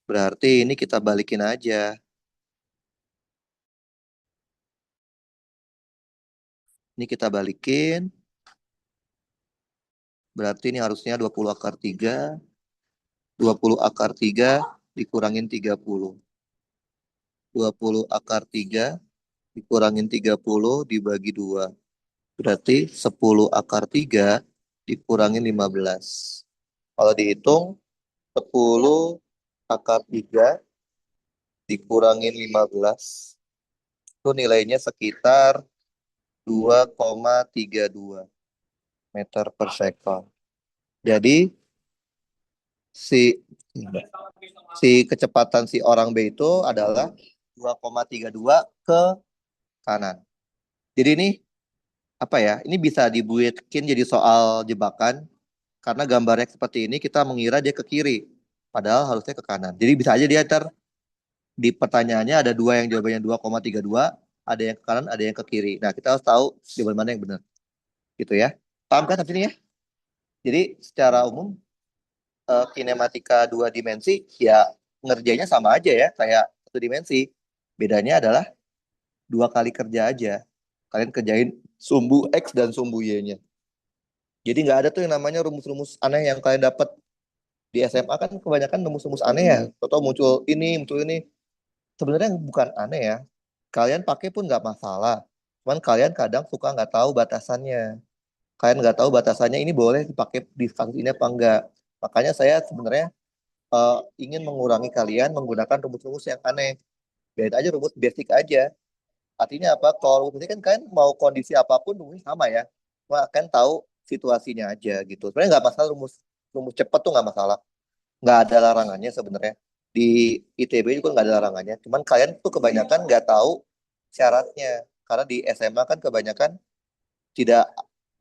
Berarti ini kita balikin aja. Ini kita balikin. Berarti ini harusnya 20 akar 3. 20 akar 3 dikurangin 30. 20 akar 3 dikurangin 30 dibagi 2. Berarti 10 akar 3 dikurangin 15. Kalau dihitung 10 akar 3 dikurangin 15 itu nilainya sekitar 2,32 meter per second. Jadi si kecepatan si orang B itu adalah 2,32 ke kanan. Jadi ini apa ya? Ini bisa dibuatkan jadi soal jebakan karena gambarnya seperti ini kita mengira dia ke kiri, padahal harusnya ke kanan. Jadi bisa aja dia di pertanyaannya ada dua yang jawabannya 2,32, ada yang ke kanan, ada yang ke kiri. Nah, kita harus tahu jawaban mana yang benar. Gitu ya. Paham kan sampai sini ya? Jadi secara umum kinematika 2 dimensi ya ngerjainnya sama aja ya kayak 1 dimensi. Bedanya adalah 2 kali kerja aja. Kalian kerjain sumbu X dan sumbu Y-nya. Jadi nggak ada tuh yang namanya rumus-rumus aneh yang kalian dapat di SMA kan kebanyakan rumus-rumus aneh ya. Atau muncul ini. Sebenarnya bukan aneh ya. Kalian pakai pun nggak masalah. Cuman kalian kadang suka nggak tahu batasannya. Kalian nggak tahu batasannya ini boleh dipakai di kasus ini apa enggak. Makanya saya sebenarnya ingin mengurangi kalian menggunakan rumus-rumus yang aneh. Biarin aja rumus basic aja. Artinya apa? Kalau rumus basic kan kalian mau kondisi apapun rumusnya sama ya. Cuma akan tahu situasinya aja gitu. Sebenarnya nggak masalah rumus rumus cepat tuh nggak masalah. Nggak ada larangannya sebenarnya. Di ITB juga nggak ada larangannya. Cuman kalian tuh kebanyakan nggak tahu syaratnya. Karena di SMA kan kebanyakan tidak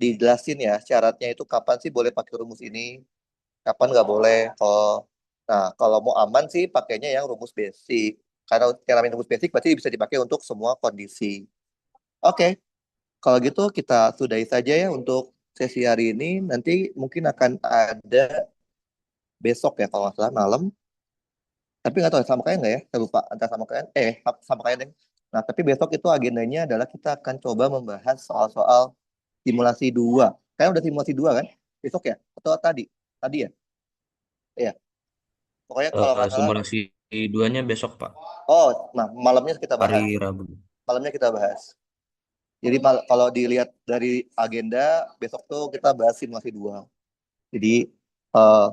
dijelasin ya syaratnya itu kapan sih boleh pakai rumus ini, kapan nggak boleh. Kalau mau aman sih pakainya yang rumus basic. Karena yang namanya rumus basic pasti bisa dipakai untuk semua kondisi. Oke, kalau gitu kita sudahi saja ya untuk sesi hari ini. Nanti mungkin akan ada besok ya kalau nggak salah malam. Tapi nggak tahu ya, sama kalian nggak ya? Saya lupa antara sama kalian. Sama kalian deh. Nah, tapi besok itu agendanya adalah kita akan coba membahas soal-soal simulasi 2. Kalian udah simulasi 2 kan? Besok ya? Atau tadi? Tadi ya? Iya. Pokoknya kalau nggak salah. Simulasi duanya besok, Pak. Oh, nah malamnya kita Hari bahas. Rabu. Malamnya kita bahas. Jadi kalau dilihat dari agenda, besok tuh kita bahas simulasi 2. Jadi eh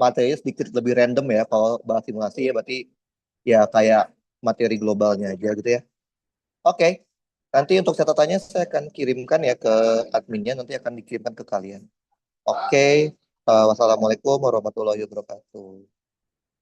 materinya sedikit lebih random ya. Kalau bahas simulasi ya berarti ya kayak materi globalnya aja gitu ya. Oke. Nanti untuk catatannya saya akan kirimkan ya ke adminnya, nanti akan dikirimkan ke kalian. Oke. Wassalamualaikum warahmatullahi wabarakatuh.